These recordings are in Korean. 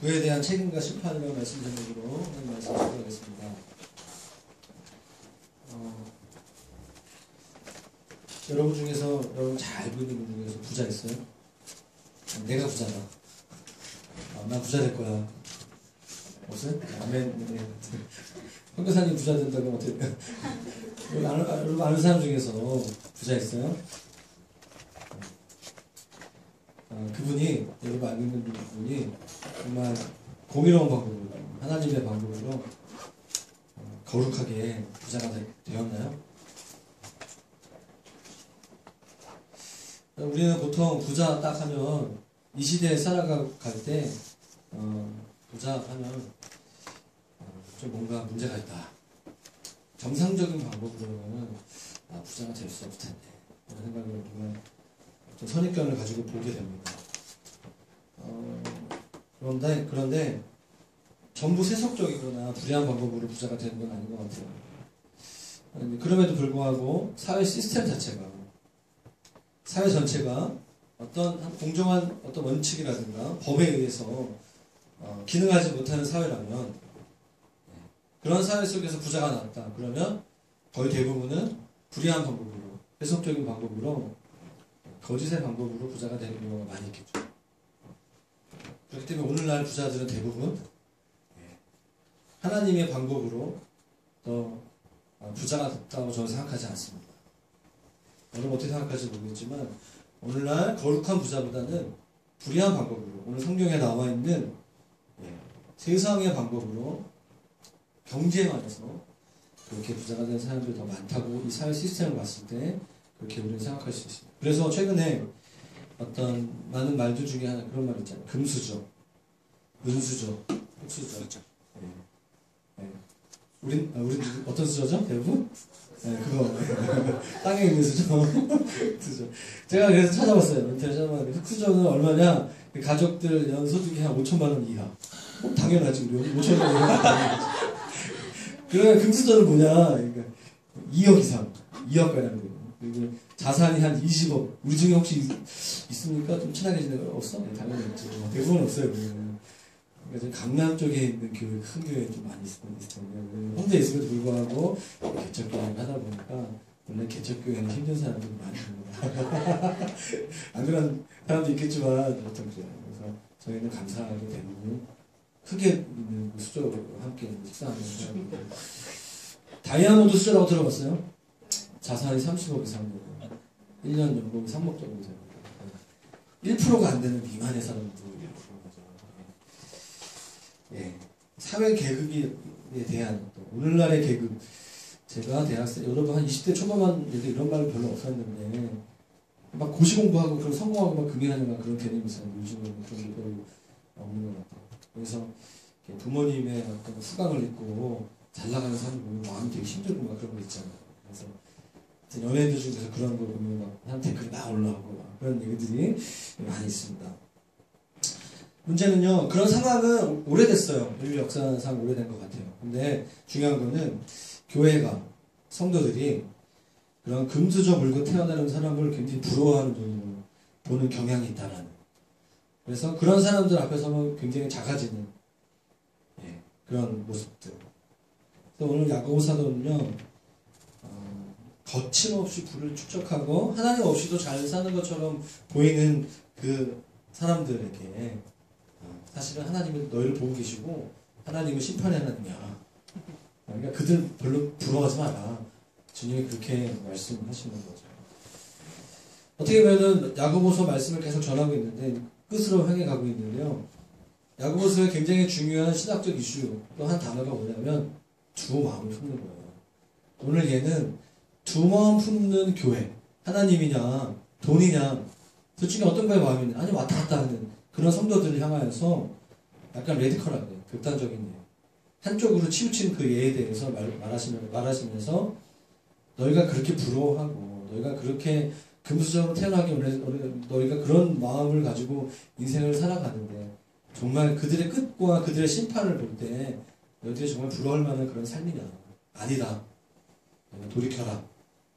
그에 대한 책임과 심판이라는 말씀 제목으로 하는 말씀 드리겠습니다. 여러분 중에서 여러분 잘 알고 있는 분 중에서 부자 있어요? 내가 부자다. 나 부자 될 거야. 없어요? 아멘. 황교사님 부자 된다고 어떻게 여러분 아는 사람 중에서 부자 있어요? 그분이 여러분 알고 있는 분이 정말 공의로운 방법으로 하나님의 방법으로 거룩하게 부자가 되었나요? 우리는 보통 부자 딱 하면 이 시대에 살아갈 때 부자 하면 좀 뭔가 문제가 있다. 정상적인 방법으로는 부자가 될 수 없을 텐데 그런 생각을 우리가 좀 선입견을 가지고 보게 됩니다. 그런데 전부 세속적이거나 불의한 방법으로 부자가 되는 건 아닌 것 같아요. 그럼에도 불구하고 사회 시스템 자체가 사회 전체가 어떤 공정한 어떤 원칙이라든가 법에 의해서 기능하지 못하는 사회라면 그런 사회 속에서 부자가 나왔다. 그러면 거의 대부분은 불의한 방법으로 세속적인 방법으로 거짓의 방법으로 부자가 되는 경우가 많이 있겠죠. 그렇기 때문에 오늘날 부자들은 대부분 하나님의 방법으로 더 부자가 됐다고 저는 생각하지 않습니다. 여러분 어떻게 생각할지 모르겠지만 오늘날 거룩한 부자보다는 불의한 방법으로 오늘 성경에 나와 있는 세상의 방법으로 경쟁하면서 그렇게 부자가 된 사람들이 더 많다고 이 사회 시스템을 봤을 때 그렇게 우리는 생각할 수 있습니다. 그래서 최근에 어떤 많은 말들 중에 하나 그런 말 있잖아요. 금수저, 은수저, 흑수저. 우린 어떤 수저죠? 대부분? 그거 땅에 있는 수저. 수저. 제가 그래서 찾아봤어요. 인터넷 찾아봤는데 흑수저는 얼마냐? 가족들 연소득이 한 5천만 원 이하. 당연하지 우리 5천만 원 이하. 그러면 금수저는 뭐냐? 그러니까 2억 이상, 2억 가량 되고 그리고 자산이 한 20억. 우리 중에 혹시 있습니까? 좀 친하게 지내는 거 없어? 네, 당연히 없죠. 대부분 없어요. 그러니까 강남 쪽에 있는 교회, 큰 교회에 좀 많이 있을 텐데 혼자 있음에도 불구하고 개척교회를 하다 보니까 원래 개척교회는 힘든 사람들이 많이 있습니다. 안 그런 사람도 있겠지만 보통 그래요. 그래서 저희는 감사하게 대부분 크게 있는 수저와 함께 식사하는 사람들. 다이아몬드 수저라고 들어봤어요? 자산이 30억 이상 되고 1년 연봉이 3억 정도 됩니다. 1%가 안 되는 미만의 사람들. 사회 계급에 대한 오늘날의 계급. 제가 대학생 여러분 한 20대 초반만 해도 이런 말은 별로 없었는데 막 고시공부하고 그런 성공하고 막 금연하는 그런 개념이 있어요. 요즘은 그런 게 별로 없는 것 같아요. 그래서 부모님의 어떤 수강을 입고 잘 나가는 사람을 보면 마음이 되게 힘들고 막 그런 거 있잖아요. 그래서 연예인들 중에서 그런 거 보면 막 한 댓글이 막 올라오고 막 그런 얘기들이 많이 있습니다. 문제는요, 그런 상황은 오래됐어요. 인류 역사상 오래된 것 같아요. 근데 중요한 거는 교회가, 성도들이 그런 금수저 물고 태어나는 사람을 굉장히 부러워하는 눈으로 보는 경향이 있다라는. 그래서 그런 사람들 앞에서는 굉장히 작아지는 그런 모습들. 그래서 오늘 야고보 사도는요, 거침없이 불을 축적하고 하나님 없이도 잘 사는 것처럼 보이는 그 사람들에게 사실은 하나님은 너희를 보고 계시고 하나님은 심판의 하나님이야. 그러니까 그들 별로 부러워하지 마라. 주님이 그렇게 말씀하시는 거죠. 어떻게 보면 야고보서 말씀을 계속 전하고 있는데 끝으로 향해 가고 있는데요. 야고보서의 굉장히 중요한 신학적 이슈 또 한 단어가 뭐냐면 두 마음을 품는 거예요. 오늘 얘는 두 마음 품는 교회. 하나님이냐 돈이냐 둘 중에 어떤 거에 마음이 있냐. 아니 왔다 갔다 하는 그런 성도들을 향하여서 약간 레디컬하게 극단적인 예. 한쪽으로 치우친 그 예에 대해서 말하시면서 너희가 그렇게 부러워하고 너희가 그렇게 금수저로 태어나기 원해 너희가 그런 마음을 가지고 인생을 살아가는데 정말 그들의 끝과 그들의 심판을 볼 때 너희들이 정말 부러워할 만한 그런 삶이냐. 아니다. 돌이켜라.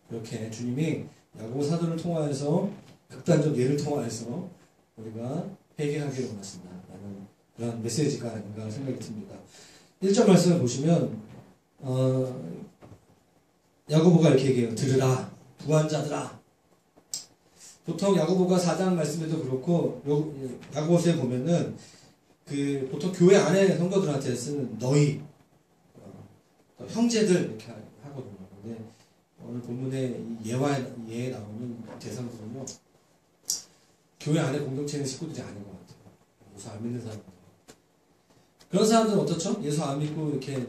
그렇게 주님이 야고보 사도를 통하여서 극단적 예를 통하여서 우리가 회개하기를 원하신다. 라는 그런 메시지가 아닌가 생각이 듭니다. 1절 말씀을 보시면 야고보가 이렇게 얘기해요. 들으라 부한자들아. 보통 야고보가 4장 말씀에도 그렇고 야고보서에 보면은 그 보통 교회 안에 성도들한테 쓰는 너희 형제들 이렇게 하거든요. 근데 오늘 본문에 예에 나오는 대상들은요, 교회 안에 공동체 있는 식구들이 아닌 것 같아요. 예수 안 믿는 사람들. 그런 사람들은 어떻죠? 예수 안 믿고 이렇게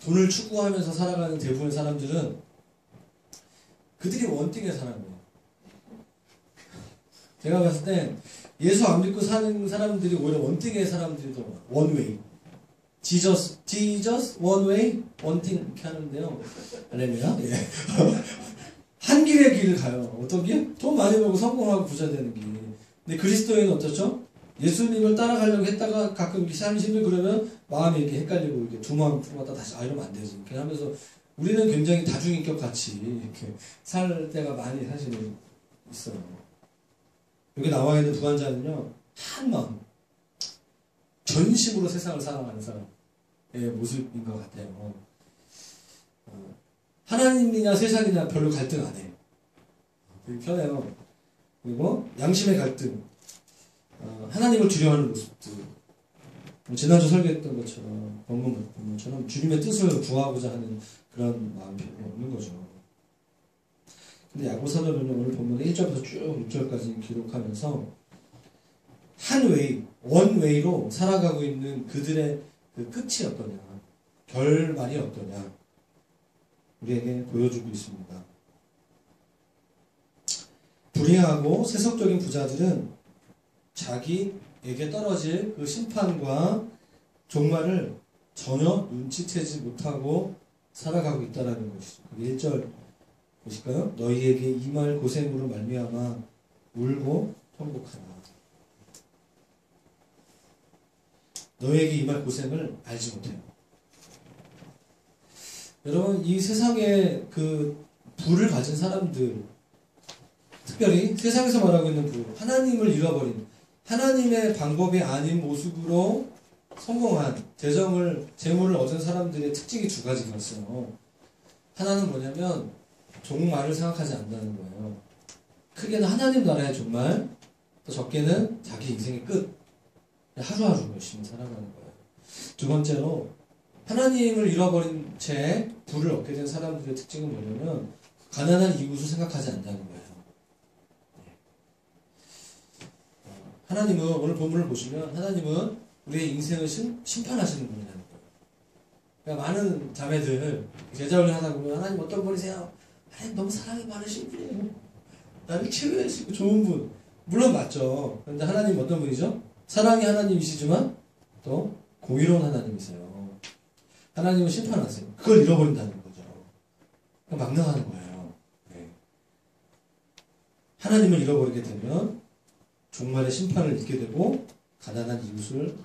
돈을 추구하면서 살아가는 대부분의 사람들은 그들이 원띵의 사람이에요. 제가 봤을 땐 예수 안 믿고 사는 사람들이 오히려 원띵의 사람들도 원웨이. Jesus, one way, one thing 이렇게 하는데요. 할렐루야. 예. 한 길의 길을 가요. 어떤 길? 돈 많이 벌고 성공하고 부자 되는 길. 근데 그리스도인은 어떻죠? 예수님을 따라가려고 했다가 가끔 이렇게 삶이 힘들고 그러면 마음이 이렇게 헷갈리고 이렇게 두 마음 품었다 다시 이러면 안 되지. 이렇게 하면서 우리는 굉장히 다중인격 같이 이렇게 살 때가 많이 사실은 있어요. 여기 나와 있는 부한자는요, 한 마음, 전심으로 세상을 사랑하는 사람의 모습인 것 같아요. 하나님이냐 세상이냐 별로 갈등 안 해요. 되게 편해요. 그리고 양심의 갈등, 하나님을 두려워하는 모습들. 지난주 설교했던 것처럼, 본문처럼 주님의 뜻을 구하고자 하는 그런 마음이 별로 없는 거죠. 근데 야고보 사도는 오늘 본문에 1절부터 쭉 6절까지 기록하면서 한 웨이, 원 웨이로 살아가고 있는 그들의 그 끝이 어떠냐, 결말이 어떠냐, 우리에게 보여주고 있습니다. 불의하고 세속적인 부자들은 자기에게 떨어질 그 심판과 종말을 전혀 눈치채지 못하고 살아가고 있다는 것이죠. 1절 보실까요? 너희에게 임할 고생으로 말미암아 울고 통곡하라. 너희에게 임할 고생을 알지 못해요. 여러분, 이 세상에 그 부를 가진 사람들, 특별히 세상에서 말하고 있는 부, 하나님을 잃어버린, 하나님의 방법이 아닌 모습으로 성공한, 재물을 얻은 사람들의 특징이 두 가지가 있어요. 하나는 뭐냐면 종말을 생각하지 않는다는 거예요. 크게는 하나님 나라의 종말, 또 적게는 자기 인생의 끝. 하루하루 열심히 살아가는 거예요. 두 번째로 하나님을 잃어버린 채 부를 얻게 된 사람들의 특징은 뭐냐면 가난한 이웃을 생각하지 않는다는 거예요. 하나님은 오늘 본문을 보시면 하나님은 우리의 인생을 심판하시는 분이라는 거예요. 그러니까 많은 자매들 제자훈련 하다 보면 하나님 어떤 분이세요? 하나님 너무 사랑이 많으신 분이에요. 나를 치유해주시고 좋은 분. 물론 맞죠. 그런데 하나님 어떤 분이죠? 사랑이 하나님이시지만 또 공의로운 하나님이세요. 하나님은 심판하세요. 그걸 잃어버린다는 거죠. 망명하는 거예요. 네. 하나님을 잃어버리게 되면 종말의 심판을 잊게 되고 가난한 이웃을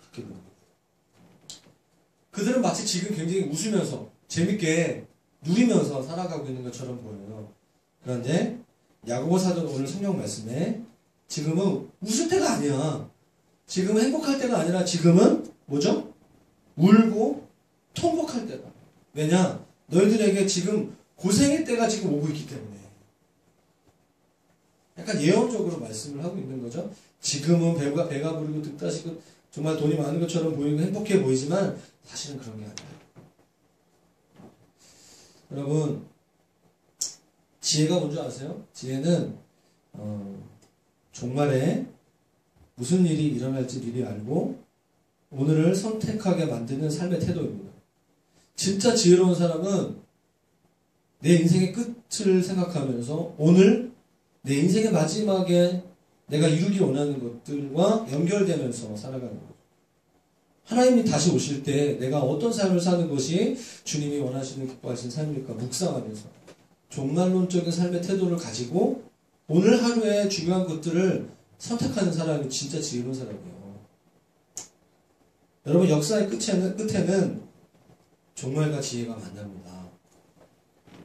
잊게 됩니다. 그들은 마치 지금 굉장히 웃으면서 재밌게 누리면서 살아가고 있는 것처럼 보여요. 그런데 야고보 사도는 오늘 성경 말씀에 지금은 웃을 때가 아니야. 지금은 행복할 때가 아니라 지금은 뭐죠? 울고 통곡할 때다. 왜냐? 너희들에게 지금 고생의 때가 지금 오고 있기 때문에. 약간 예언적으로 말씀을 하고 있는 거죠. 지금은 배가 부르고 득다시고 정말 돈이 많은 것처럼 보이고 행복해 보이지만 사실은 그런 게 아니에요. 여러분, 지혜가 뭔지 아세요? 지혜는 종말에 무슨 일이 일어날지 미리 알고 오늘을 선택하게 만드는 삶의 태도입니다. 진짜 지혜로운 사람은 내 인생의 끝을 생각하면서 오늘 내 인생의 마지막에 내가 이루기 원하는 것들과 연결되면서 살아가는 거죠. 하나님이 다시 오실 때 내가 어떤 삶을 사는 것이 주님이 원하시는 기뻐하시는 삶일까 묵상하면서 종말론적인 삶의 태도를 가지고 오늘 하루의 중요한 것들을 선택하는 사람이 진짜 지혜로운 사람이에요. 여러분, 역사의 끝에는 종말과 지혜가 만납니다.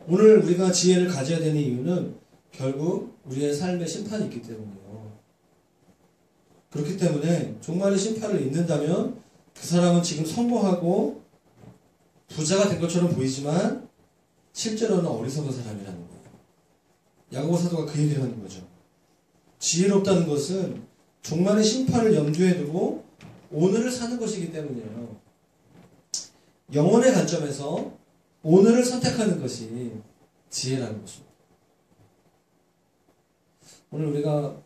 오늘 우리가 지혜를 가져야 되는 이유는 결국 우리의 삶의 심판이 있기 때문이에요. 그렇기 때문에 종말의 심판을 잊는다면 그 사람은 지금 성공하고 부자가 된 것처럼 보이지만 실제로는 어리석은 사람이라는 거예요. 야고보 사도가 그 얘기를 하는 거죠. 지혜롭다는 것은 종말의 심판을 염두에 두고 오늘을 사는 것이기 때문이에요. 영혼의 관점에서 오늘을 선택하는 것이 지혜라는 것입니다. 오늘 우리가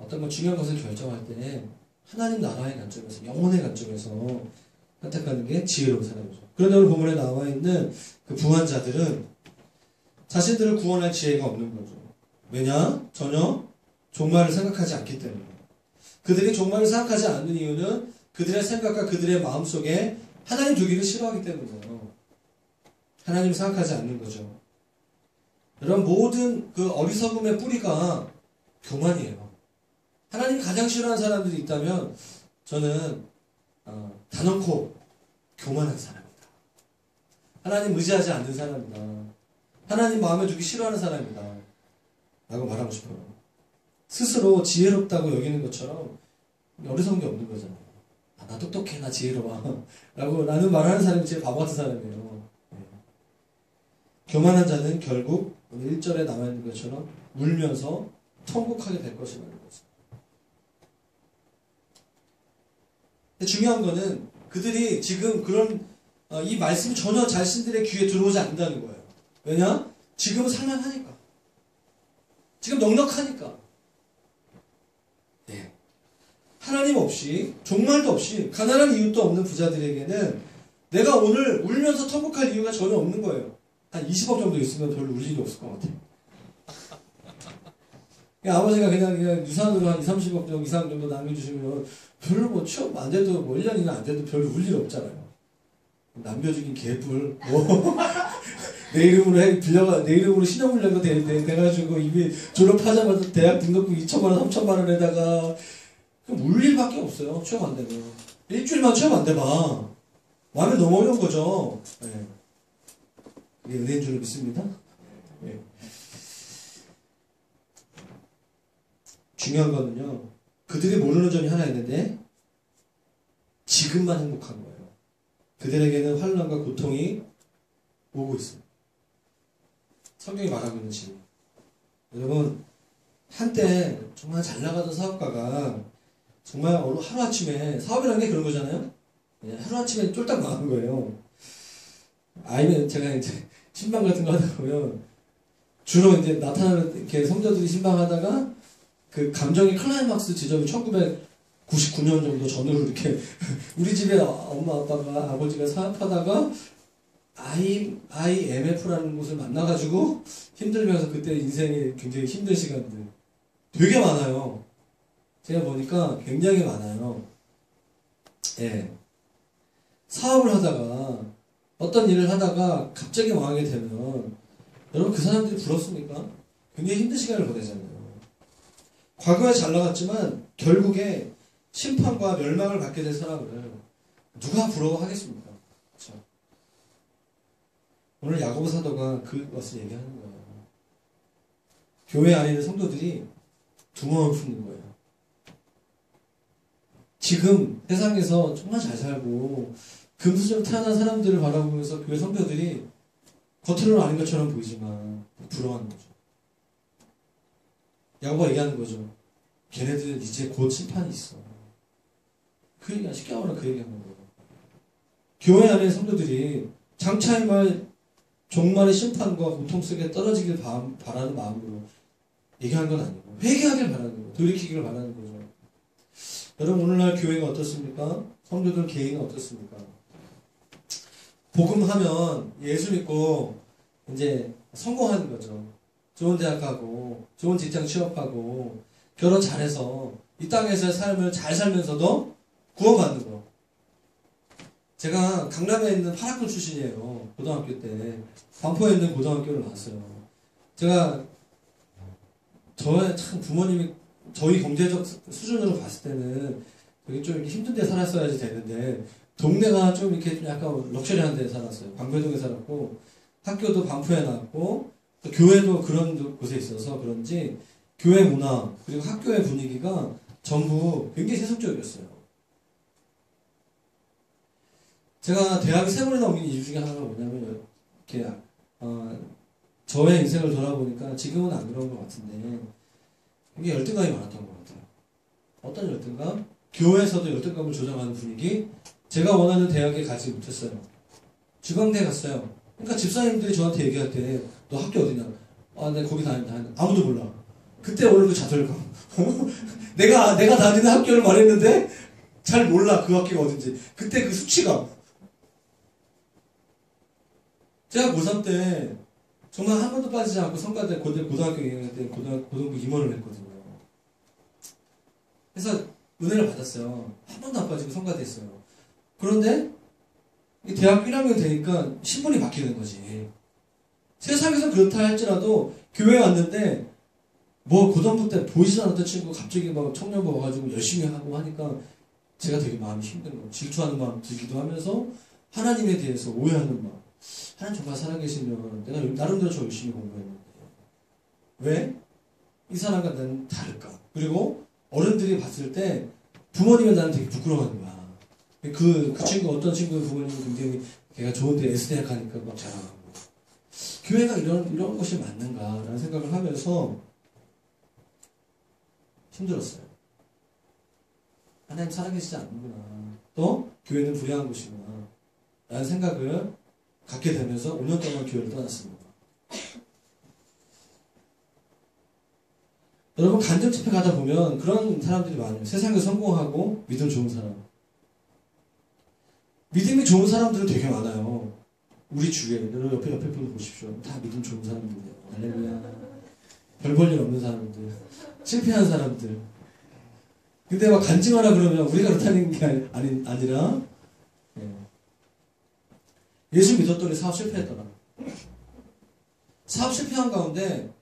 어떤 중요한 것을 결정할 때 하나님 나라의 관점에서, 영혼의 관점에서 선택하는 게 지혜로운 사람이죠. 그런데 오늘 본문에 나와 있는 그 부한자들은 자신들을 구원할 지혜가 없는 거죠. 왜냐? 전혀 종말을 생각하지 않기 때문에. 그들이 종말을 생각하지 않는 이유는 그들의 생각과 그들의 마음속에 하나님 두기를 싫어하기 때문이에요. 하나님을 생각하지 않는 거죠. 여러분, 모든 그 어리석음의 뿌리가 교만이에요. 하나님 가장 싫어하는 사람들이 있다면 저는 단언코 교만한 사람이다. 하나님 의지하지 않는 사람이다. 하나님 마음에 두기 싫어하는 사람이다. 라고 말하고 싶어요. 스스로 지혜롭다고 여기는 것처럼 어리석은 게 없는 거잖아요. 나 똑똑해, 나 지혜로워. 라고 나는 말하는 사람이 제일 바보 같은 사람이에요. 네. 교만한 자는 결국 오늘 1절에 나와 있는 것처럼 울면서 통곡하게 될 것이라는 거죠. 근데 중요한 거는 그들이 지금 그런 이 말씀이 전혀 자신들의 귀에 들어오지 않는다는 거예요. 왜냐? 지금은 살만하니까. 지금 넉넉하니까. 네. 하나님 없이, 종말도 없이, 가난한 이유도 없는 부자들에게는 내가 오늘 울면서 통곡할 이유가 전혀 없는 거예요. 한 20억 정도 있으면 별로 울 일이 없을 것 같아요. 아버지가 그냥 유산으로 한 2, 30억 정도 이상 정도 남겨주시면 별로 뭐 취업 안 돼도 뭐 1년이나 안 돼도 별로 울 일 없잖아요. 남겨주긴 개뿔. 뭐 내 이름으로 신용불량도 돼가지고 이미 졸업하자마자 대학 등록금 2천만 원, 3천만 원에다가 울 일밖에 없어요. 취업 안 되면. 일주일만 취업 안 돼봐. 마음이 너무 어려운 거죠. 네. 그게 은혜인 줄 믿습니다. 네. 중요한 거는요, 그들이 모르는 점이 하나 있는데 지금만 행복한 거예요. 그들에게는 환난과 고통이 오고 있습니다. 성경이 말하고 있는 지금. 여러분, 한때 정말 잘 나가던 사업가가 정말 하루아침에, 사업이라는 게 그런 거잖아요. 하루아침에 쫄딱 망한 거예요. 아니면 제가 이제 신방 같은 거 하다 보면 주로 이제 나타나는 이렇게 성도들이 신방하다가 그 감정의 클라이막스 지점이 1999년 정도 전후로 이렇게 우리 집에 엄마 아빠가 아버지가 사업하다가 IMF라는 곳을 만나가지고 힘들면서 그때 인생이 굉장히 힘든 시간들 되게 많아요. 제가 보니까 굉장히 많아요. 예. 사업을 하다가 어떤 일을 하다가 갑자기 망하게 되면 여러분 그 사람들이 부럽습니까? 굉장히 힘든 시간을 보내잖아요. 과거에 잘 나갔지만 결국에 심판과 멸망을 받게 될 사람을 누가 부러워하겠습니까? 그렇죠? 오늘 야고보 사도가 그것을 얘기하는 거예요. 교회 안에 있는 성도들이 두 마음을 품는 거예요. 지금 세상에서 정말 잘 살고 금수저로 태어난 사람들을 바라보면서 교회 성도들이 겉으로는 아닌 것처럼 보이지만 부러워하는 거죠. 야고보가 얘기하는 거죠. 걔네들 이제 곧 심판이 있어. 그 얘기가 쉽게 말하면 그 얘기하는 거예요. 교회 안에 성도들이 장차의 말 종말의 심판과 고통 속에 떨어지길 바라는 마음으로 얘기하는 건 아니고 회개하길 바라는 거예요. 돌이키기를 바라는 거죠. 여러분 오늘날 교회가 어떻습니까? 성도들 개인은 어떻습니까? 복음하면 예수 믿고 이제 성공하는 거죠. 좋은 대학 가고 좋은 직장 취업하고 결혼 잘해서 이 땅에서의 삶을 잘 살면서도 구원받는 거. 제가 강남에 있는 8학군 출신이에요. 고등학교 때 반포에 있는 고등학교를 나왔어요. 제가 저의 참 부모님이 저희 경제적 수준으로 봤을 때는 되게 좀 이렇게 힘든 데 살았어야지 되는데 동네가 좀 이렇게 좀 약간 럭셔리한 데 살았어요. 방배동에 살았고 학교도 반포에 나왔고 또 교회도 그런 곳에 있어서 그런지 교회 문화 그리고 학교의 분위기가 전부 굉장히 세속적이었어요. 제가 대학을 3번이나 옮긴 이유 중에 하나가 뭐냐면, 이렇게, 저의 인생을 돌아보니까 지금은 안 그런 것 같은데, 굉장히 열등감이 많았던 것 같아요. 어떤 열등감? 교회에서도 열등감을 조장하는 분위기, 제가 원하는 대학에 가지 못했어요. 지방대 갔어요. 그러니까 집사님들이 저한테 얘기할 때, 너 학교 어디냐? 아, 내 거기 다닌다. 아무도 몰라. 그때 오는 그 자존감. 내가 다니는 학교를 말했는데, 잘 몰라. 그 학교가 어딘지. 그때 그 수치감. 제가 고3 때, 정말 한 번도 빠지지 않고 성가대 고등학교 2학년 때 고등부 임원을 했거든요. 그래서 은혜를 받았어요. 한 번도 안 빠지고 성가대 했어요. 그런데 대학교 1학년 되니까 신분이 바뀌는 거지. 세상에서 그렇다 할지라도 교회에 왔는데 뭐 고등부 때 보이지도 않았던 친구가 갑자기 막 청년부 와가지고 열심히 하고 하니까 제가 되게 마음이 힘든 거예요. 질투하는 마음 들기도 하면서 하나님에 대해서 오해하는 마음. 하나님 정말 살아계시면 내가 나름대로 저 열심히 공부했는데 왜? 이 사람과 나는 다를까? 그리고 어른들이 봤을 때 부모님은 나는 되게 부끄러워하는 거야. 그 친구 어떤 친구 부모님은 굉장히 걔가 좋은데 S대학 가니까 막 자랑하고 교회가 이런 곳이 맞는가라는 생각을 하면서 힘들었어요. 하나님 살아계시지 않는구나. 또 교회는 불의한 곳이구나. 라는 생각을 갖게 되면서 5년 동안 교회를 떠났습니다. 여러분 간접 집회 가다 보면 그런 사람들이 많아요. 세상에서 성공하고 믿음 좋은 사람. 믿음이 좋은 사람들은 되게 많아요. 우리 주위에 여러분 옆에 분들 보십시오. 다 믿음 좋은 사람들이에요. 할렐루야. 별 볼 일 없는 사람들. 실패한 사람들. 근데 막 간증하라 그러면 우리가 그렇다는 게 아니라 예수 믿었더니 사업 실패했더라. 사업 실패한 가운데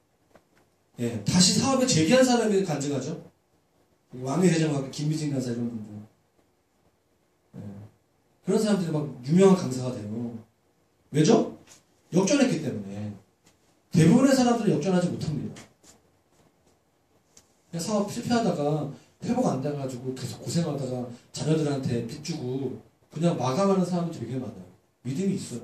다시 사업에 재기한 사람이 간증하죠. 왕의 대장하고 김미진 간사 이런 분들. 그런 사람들이 막 유명한 강사가 돼요. 왜죠? 역전했기 때문에. 대부분의 사람들은 역전하지 못합니다. 그냥 사업 실패하다가 회복 안 돼가지고 계속 고생하다가 자녀들한테 빚주고 그냥 마감하는 사람이 되게 많아요. 믿음이 있어요.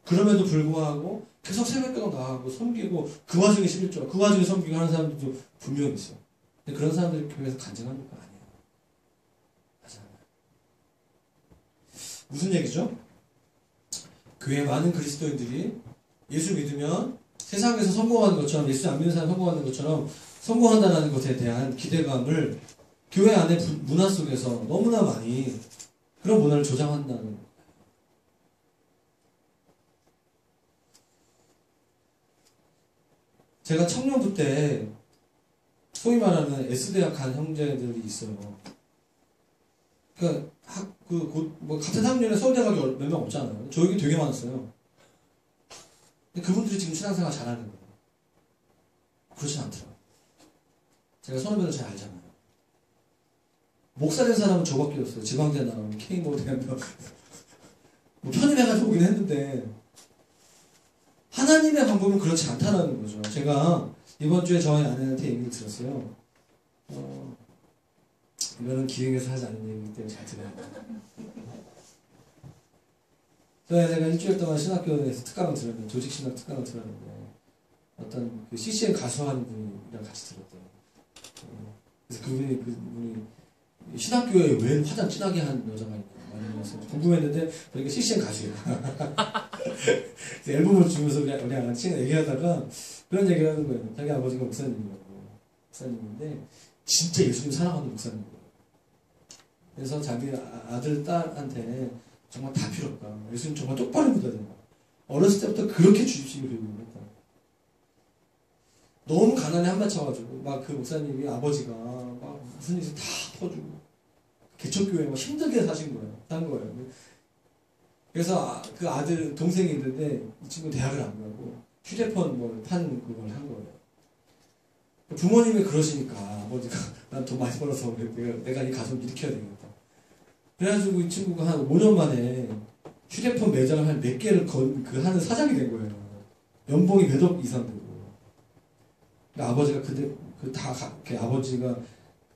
그럼에도 불구하고 계속 새벽까지 나가고 섬기고 그 와중에 11조, 그 와중에 섬기고 하는 사람들도 분명히 있어요. 근데 그런 사람들이 교회에서 간증합니까? 아니에요. 하지 않아요. 무슨 얘기죠? 교회 많은 그리스도인들이 예수 믿으면 세상에서 성공하는 것처럼 예수 안 믿는 사람 성공하는 것처럼 성공한다는 것에 대한 기대감을 교회 안의 문화 속에서 너무나 많이 그런 문화를 조장한다는 거예요. 제가 청년부 때 소위 말하는 S대학 간 형제들이 있어요. 그러니까 같은 학년에 서울대 가기 몇 명 없잖아요. 저 여기 되게 많았어요. 근데 그분들이 지금 신앙생활 잘하는 거예요. 그렇진 않더라고요. 제가 선후배들 잘 알잖아요. 목사 된 사람은 저밖에 없어요. 지방대 나오면 K모 대학교 뭐 편입해가지고 오긴 했는데 하나님의 방법은 그렇지 않다는 거죠. 제가 이번 주에 저희 아내한테 얘기를 들었어요. 이거는 기획에서 하지 않는 얘기이기 때문에 잘 들어야 돼요. 제가 일주일 동안 신학교에서 특강을 들었는데, 조직신학 특강을 들었는데, 어떤 그 CCM 가수하는 분이랑 같이 들었대요. 그래서 그분이 신학교에 왜 화장 진하게 한 여자가 있고, 궁금했는데, 보니까 CCM 가수예요. 앨범을 주면서 우리 같이 얘기하다가 그런 얘기를 하는 거예요. 자기 아버지가 목사님인데, 진짜 예수님 사랑하는 목사님이에요. 그래서 자기 아들, 딸한테 정말 다 필요 없다. 예수님 정말 똑바로 믿어야 된다. 어렸을 때부터 그렇게 주입식을 배우고 있다. 너무 가난에 한바쳐가지고, 막 그 목사님이 아버지가 막 무슨 일이 다 퍼주고, 개척교회 막 힘들게 사신 거예요. 산 거예요. 그래서 그 아들, 동생이 있는데, 이 친구 대학을 안 가고, 휴대폰 판 그걸 한 거예요. 부모님이 그러시니까, 아버지가, 난 돈 많이 벌어서 내가 이 가족을 일으켜야 되겠다. 그래가지고 이 친구가 한 5년 만에 휴대폰 매장을 한 몇 개를 하는 사장이 된 거예요. 연봉이 몇억 이상 되고. 그러니까 아버지가 아버지가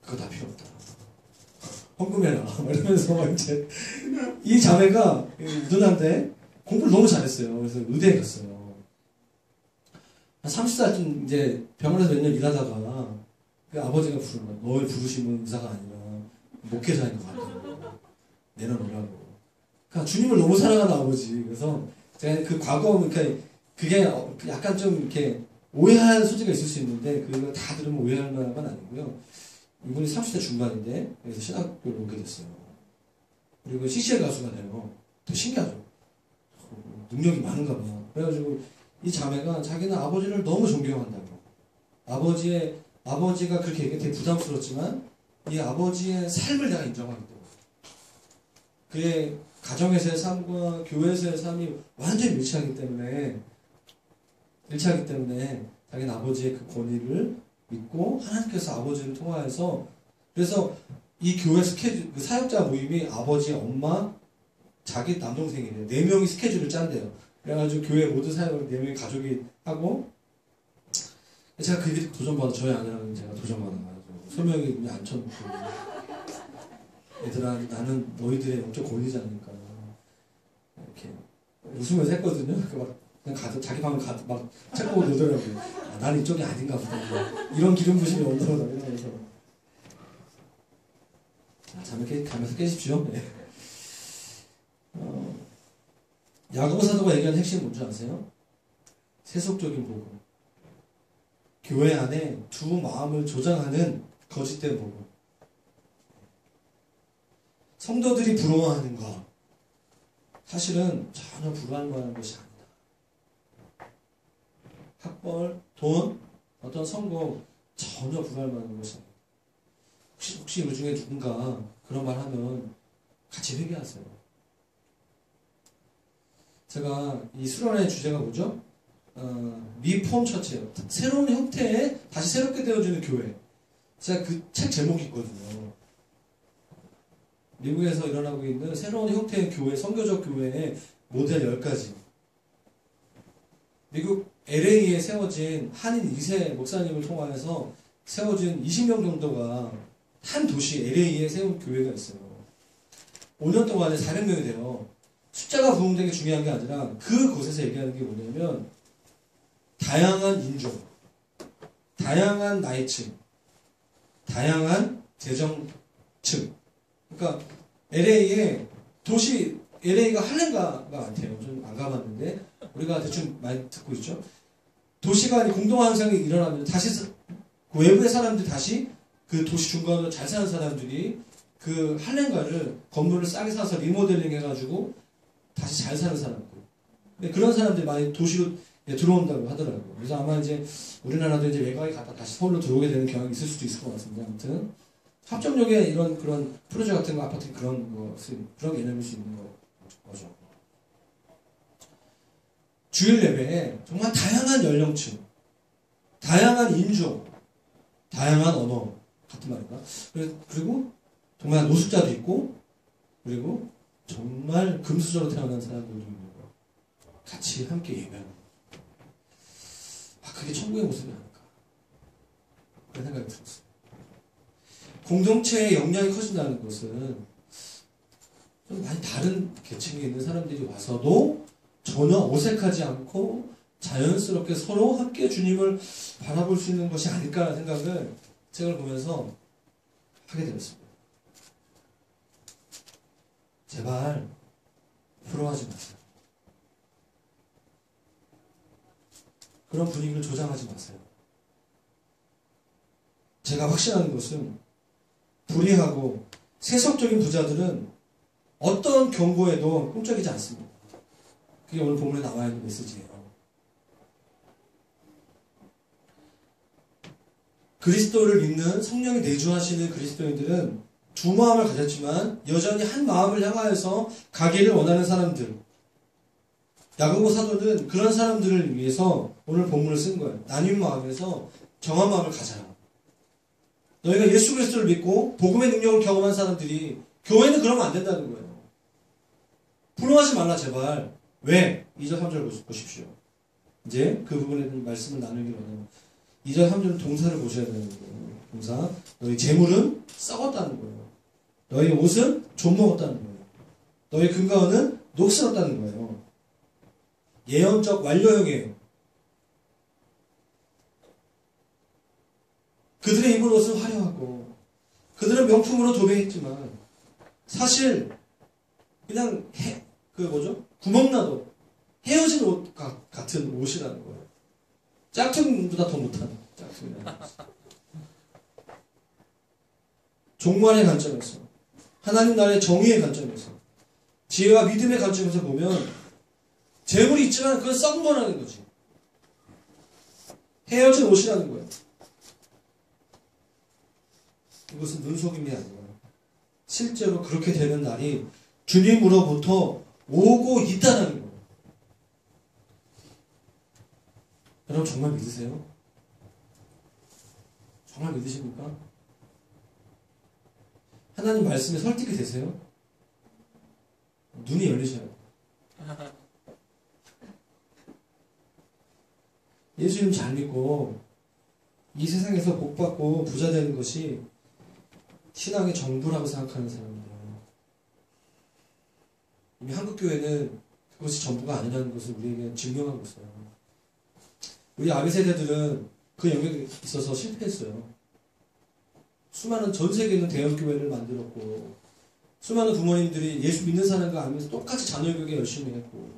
그거 다 필요 없다. 헌금해라. 이러면서 막 이제 이 자매가 누나인데 공부를 너무 잘했어요. 그래서 의대에 갔어요. 한 30살쯤 이제 병원에서 몇 년 일하다가 그 아버지가 부르는 거야. 널 부르시면 의사가 아니라 목회자인 것 같다고. 내려놓으라고. 그러니까 주님을 너무 사랑하는 아버지. 그래서 제가 그 과거, 그러니까 그게 약간 좀 이렇게 오해할 소지가 있을 수 있는데 그거 다 들으면 오해할 만한 건 아니고요. 이분이 30대 중반인데 그래서 신학교를 오게 됐어요. 그리고 CCL 가수가 돼요. 되게 신기하죠. 능력이 많은가 봐. 그래가지고 이 자매가 자기는 아버지를 너무 존경한다고. 아버지가 그렇게 얘기해 되게 부담스럽지만 이 아버지의 삶을 내가 인정하기 때문에 그의 가정에서의 삶과 교회에서의 삶이 완전히 일치하기 때문에 자기는 아버지의 그 권위를 믿고 하나님께서 아버지를 통하여서 그래서 이 교회 스케줄 그 사역자 모임이 아버지, 엄마, 자기 남동생이래요. 4명이 스케줄을 짠대요. 그래가지고 교회 모든 사역을 4명이 가족이 하고 제가 그게 도전받아 저희 아내랑 제가 도전받아가지고 소명이 앉혀놓고 얘들아 나는 너희들의 영적 권위자니까 이렇게 웃으면서 했거든요. 그냥 가서 자기 방을 막 책 보고 놀더라고요. 아, 나는 이쪽이 아닌가 보다. 이런 기름 부심이 온다고 이러면서 잠을 가면서 깨십시오. 네. 야고보 사도가 얘기하는 핵심 뭔지 아세요? 세속적인 복음. 교회 안에 두 마음을 조장하는 거짓된 복음. 성도들이 부러워하는 것. 사실은 전혀 부러워할 만한 것이 아니다. 학벌, 돈, 어떤 성공 전혀 부러워할 만한 것이 아니다. 혹시 우리 중에 누군가 그런 말 하면 같이 회개하세요. 제가 이 수련회 주제가 뭐죠? 리폼 처치예요. 새로운 형태의 다시 새롭게 되어주는 교회. 제가 그 책 제목이 있거든요. 미국에서 일어나고 있는 새로운 형태의 교회, 선교적 교회의 모델 10가지. 미국 LA에 세워진 한인 2세 목사님을 통하여서 세워진 20명 정도가 한 도시 LA에 세운 교회가 있어요. 5년 동안에 400명이 돼요. 숫자가 부흥되는 게 중요한 게 아니라 그곳에서 얘기하는 게 뭐냐면 다양한 인종, 다양한 나이층, 다양한 재정층. 그러니까 LA에 LA가 할렘가가 많대요. 좀 안 가봤는데 우리가 대충 많이 듣고 있죠. 도시가 공동화 현상이 일어나면 다시 외부의 사람들이 다시 그 도시 중간으로 잘 사는 사람들이 그 할렘가를 건물을 싸게 사서 리모델링 해가지고 다시 잘 사는 사람들. 그런 사람들이 많이 도시로 들어온다고 하더라고요. 그래서 아마 이제 우리나라도 이제 외곽에 갔다 다시 서울로 들어오게 되는 경향이 있을 수도 있을 것 같습니다. 아무튼 합정역에 이런 그런 프로젝트 같은 거 아파트 그런 개념일 수 있는 거죠. 주일 예배에 정말 다양한 연령층, 다양한 인종, 다양한 언어 같은 말인가? 그리고 정말 노숙자도 있고 그리고 정말 금수저로 태어난 사람들도 있는 거 같이 함께 예배하는 거. 그게 천국의 모습이 아닐까 그런 생각이 들었어요. 공동체의 역량이 커진다는 것은 좀 많이 다른 계층에 있는 사람들이 와서도 전혀 어색하지 않고 자연스럽게 서로 함께 주님을 바라볼 수 있는 것이 아닐까라는 생각을 책을 보면서 하게 되었습니다. 제발 부러워하지 마세요. 그런 분위기를 조장하지 마세요. 제가 확신하는 것은 불의하고 세속적인 부자들은 어떤 경고에도 꿈쩍이지 않습니다. 그게 오늘 본문에 나와 있는 메시지예요. 그리스도를 믿는 성령이 내주하시는 그리스도인들은 두 마음을 가졌지만 여전히 한 마음을 향하여서 가기를 원하는 사람들. 야고보 사도는 그런 사람들을 위해서 오늘 본문을 쓴 거예요. 나뉜 마음에서 정한 마음을 가져라. 너희가 예수 그리스도를 믿고 복음의 능력을 경험한 사람들이 교회는 그러면 안 된다는 거예요. 부러워하지 말라 제발. 왜? 2절 3절 보십시오. 이제 그 부분에 대한 말씀을 나누기로 하는 2절 3절 동사를 보셔야 되는 거예요. 동사. 너희 재물은 썩었다는 거예요. 너희 옷은 좀먹었다는 거예요. 너희 금과 은은 녹슬었다는 거예요. 예언적 완료형이에요. 그들의 입은 옷은 화려하고 그들은 명품으로 도배했지만 사실 그냥 구멍나도 헤어진 옷 같은 옷이라는 거예요. 짝퉁보다 더 못하는 짝퉁이라는 거죠. 종말의 관점에서, 하나님 나라의 정의의 관점에서, 지혜와 믿음의 관점에서 보면 재물이 있지만 그건 썩은 거라는 거지. 헤어진 옷이라는 거예요. 이것은 눈속임이 아니에요. 실제로 그렇게 되는 날이 주님으로부터 오고 있다는 거예요. 여러분 정말 믿으세요? 정말 믿으십니까? 하나님 말씀에 설득이 되세요? 눈이 열리셔요. 예수님 잘 믿고 이 세상에서 복받고 부자 되는 것이 신앙의 전부라고 생각하는 사람이에요. 이미 한국교회는 그것이 전부가 아니라는 것을 우리에게 증명하고 있어요. 우리 아비 세대들은 그 영역에 있어서 실패했어요. 수많은 전 세계에 있는 대형교회를 만들었고 수많은 부모님들이 예수 믿는 사람과 알면서 똑같이 자녀교육에 열심히 했고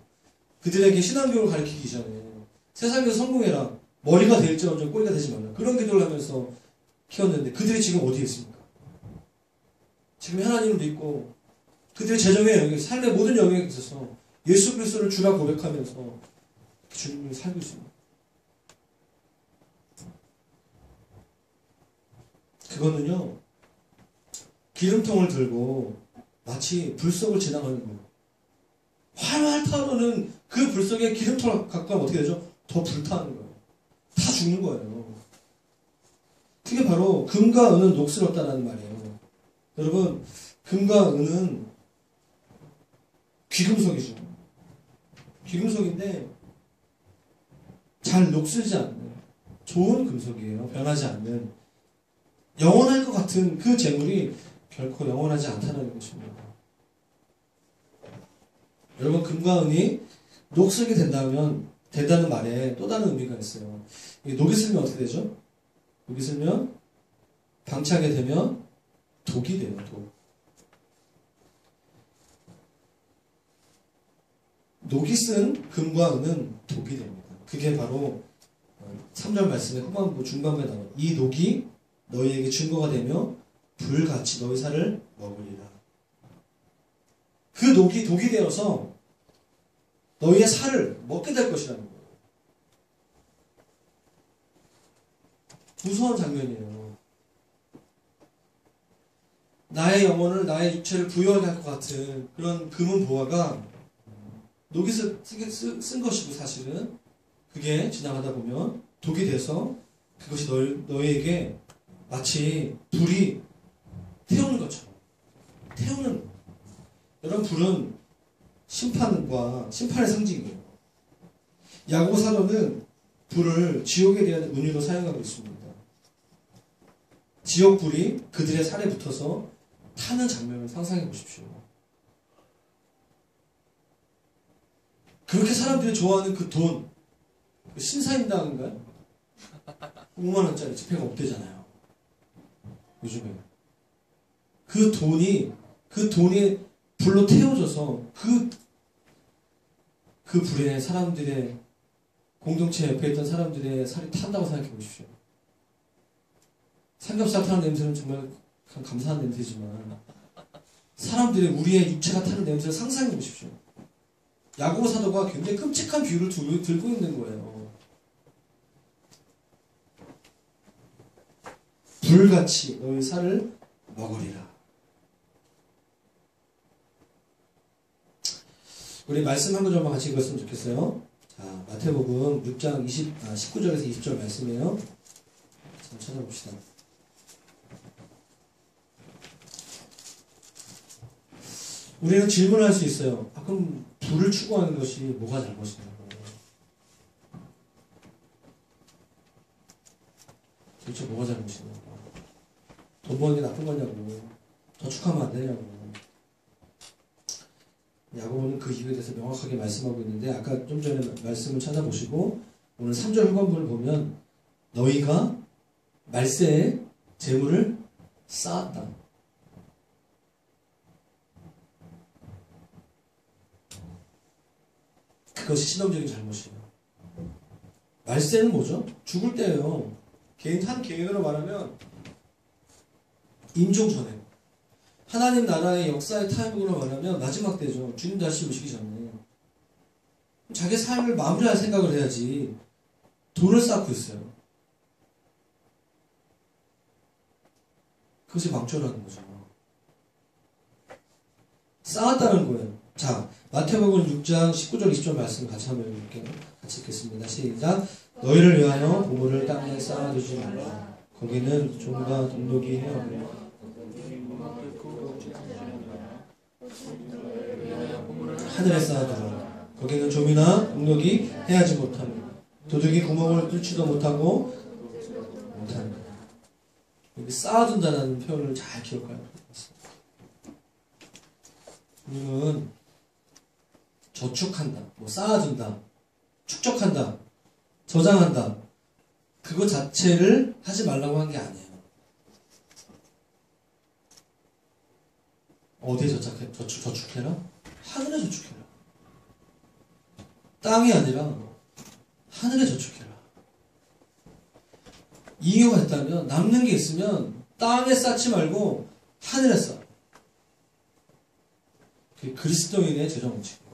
그들에게 신앙교육을 가르치기 전에 세상에서 성공해라. 머리가 될지언정 꼬리가 되지 말라. 그런 기도를 하면서 키웠는데 그들이 지금 어디에 있습니까? 지금 하나님을 믿고 그들의 재정의 영역, 삶의 모든 영역에 있어서 예수 그리스도를 주라 고백하면서 주님을 살고 있습니다. 그거는요, 기름통을 들고 마치 불 속을 지나가는 거예요. 활활 타오르는 그 불 속에 기름통을 갖고 가면 어떻게 되죠? 더 불타는 거예요. 다 죽는 거예요. 그게 바로 금과 은은 녹슬었다는 말이에요. 여러분, 금과 은은 귀금속이죠. 귀금속인데 잘 녹슬지 않는 좋은 금속이에요. 변하지 않는 영원할 것 같은 그 재물이 결코 영원하지 않다는 것입니다. 여러분, 금과 은이 녹슬게 된다는 말에 또 다른 의미가 있어요. 녹이 슬면 어떻게 되죠? 녹이 슬면 방치하게 되면 독이 돼요. 독. 녹이 쓴 금과 은은 독이 됩니다. 그게 바로 3절 말씀의 후반부 중반부에 나와요. 이 녹이 너희에게 증거가 되며 불같이 너희 살을 먹으리라. 그 독이 되어서 너희의 살을 먹게 될 것이라는 거예요. 무서운 장면이에요. 나의 영혼을, 나의 육체를 부여하게 할 것 같은 그런 금은 보화가 녹이 쓴 것이고 사실은 그게 지나가다 보면 독이 돼서 그것이 너희에게 마치 불이 태우는 것처럼 태우는. 여러분, 불은 심판의 상징이에요. 야고보 사도는 불을 지옥에 대한 은유로 사용하고 있습니다. 지옥 불이 그들의 살에 붙어서 타는 장면을 상상해 보십시오. 그렇게 사람들이 좋아하는 그 돈, 신사임당인가요? 5만원짜리 지폐가 없대잖아요. 요즘에. 그 돈이 불로 태워져서 그 불에 사람들의 공동체 옆에 있던 사람들의 살이 탄다고 생각해 보십시오. 삼겹살 타는 냄새는 정말 감사한 냄새지만 사람들의 우리의 육체가 타는 냄새를 상상해 보십시오. 야고보 사도가 굉장히 끔찍한 비유를 들고 있는 거예요. 불같이 너희 살을 먹으리라. 우리 말씀 한 구절만 같이 읽었으면 좋겠어요. 자, 마태복음 6장 19절에서 20절 말씀이에요. 한번 찾아봅시다. 우리는 질문을 할 수 있어요. 그럼 불을 추구하는 것이 뭐가 잘못이냐고. 도대체 뭐가 잘못이냐고. 돈 버는 게 나쁜 거냐고. 저축하면 안 되냐고. 야고보는 그 이유에 대해서 명확하게 말씀하고 있는데 아까 좀 전에 말씀을 찾아보시고 오늘 3절 후반부를 보면 너희가 말세에 재물을 쌓았다. 그것이 신앙적인 잘못이에요. 말세는 뭐죠? 죽을 때예요. 한 개인으로 말하면 임종 전에 하나님 나라의 역사의 타이밍으로 말하면 마지막 때죠. 주님 다시 오시기 전에 자기 삶을 마무리할 생각을 해야지 돈을 쌓고 있어요. 그것이 망조라는 거죠. 쌓았다는 거예요. 자, 마태복음 6장 19절 20절 말씀 같이 한번 읽을게요. 같이 읽겠습니다. 시작. 너희를 위하여 보물을 땅에 쌓아두지 말라. 거기는 종과 동독이 헤어며 하늘에 쌓아두라. 거기는 좀이나 동독이 해하지 못하며 도둑이 구멍을 뚫지도 못하고 못하는. 여기 쌓아둔다는 표현을 잘 기억해야 됩니다. 우리는 저축한다, 뭐 쌓아둔다, 축적한다, 저장한다. 그거 자체를 하지 말라고 한 게 아니에요. 어디에 저축해라? 하늘에 저축해라. 땅이 아니라 하늘에 저축해라. 이유가 있다면 남는 게 있으면 땅에 쌓지 말고 하늘에 쌓아. 그게 그리스도인의 재정 원칙이에요.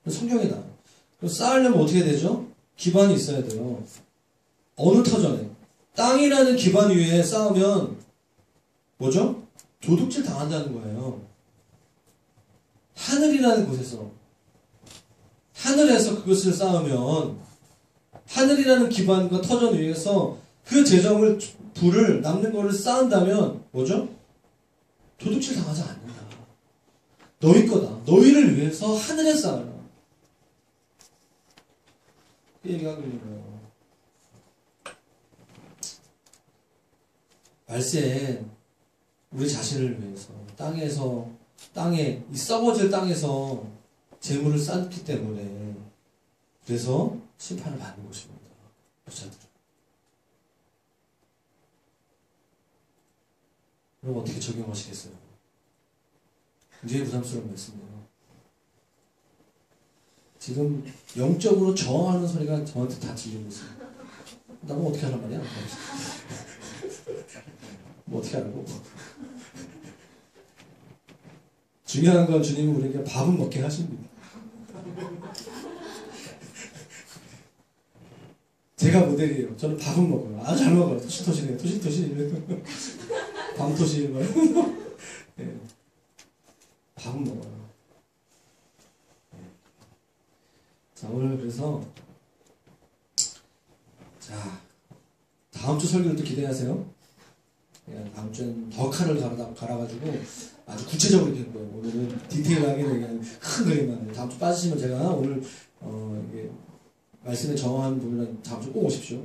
성경이다. 그럼 쌓으려면 어떻게 되죠? 기반이 있어야 돼요. 어느 터전에? 땅이라는 기반 위에 쌓으면 뭐죠? 도둑질 당한다는 거예요. 하늘이라는 곳에서 하늘에서 그것을 쌓으면 하늘이라는 기반과 터전 위에서 그 재정을 불을 남는 거를 쌓은다면 뭐죠? 도둑질 당하지 않는다. 너희 거다. 너희를 위해서 하늘에 쌓아라. 그 얘기하고 있는 거예요. 말세에 우리 자신을 위해서 땅에 이 썩어질 땅에서 재물을 쌓기 때문에 그래서 심판을 받는 것입니다. 부자들은. 그럼 어떻게 적용하시겠어요? 굉장히 부담스러운 말씀이에요. 지금 영적으로 저항하는 소리가 저한테 다 들리고 있어요. 나뭐 어떻게 하란 말이야? 뭐 어떻게 하라고? 중요한 건 주님은 우리에게 밥은 먹게 하십니다. 제가 모델이에요. 저는 밥은 먹어요. 아주 잘 먹어요. 토실토실해요. 토실토실. 밤토실. 네. 밥은 먹어요. 네. 자, 오늘 그래서 자, 다음 주 설교를 또 기대하세요. 네, 다음 주엔 더 칼을 갈아가지고 아주 구체적으로 얘기할 거예요. 오늘은 디테일하게 얘기하는 큰 그림만. 다음 주 빠지시면 제가 오늘 이게 말씀에 정한 부분은 다음 주 꼭 오십시오.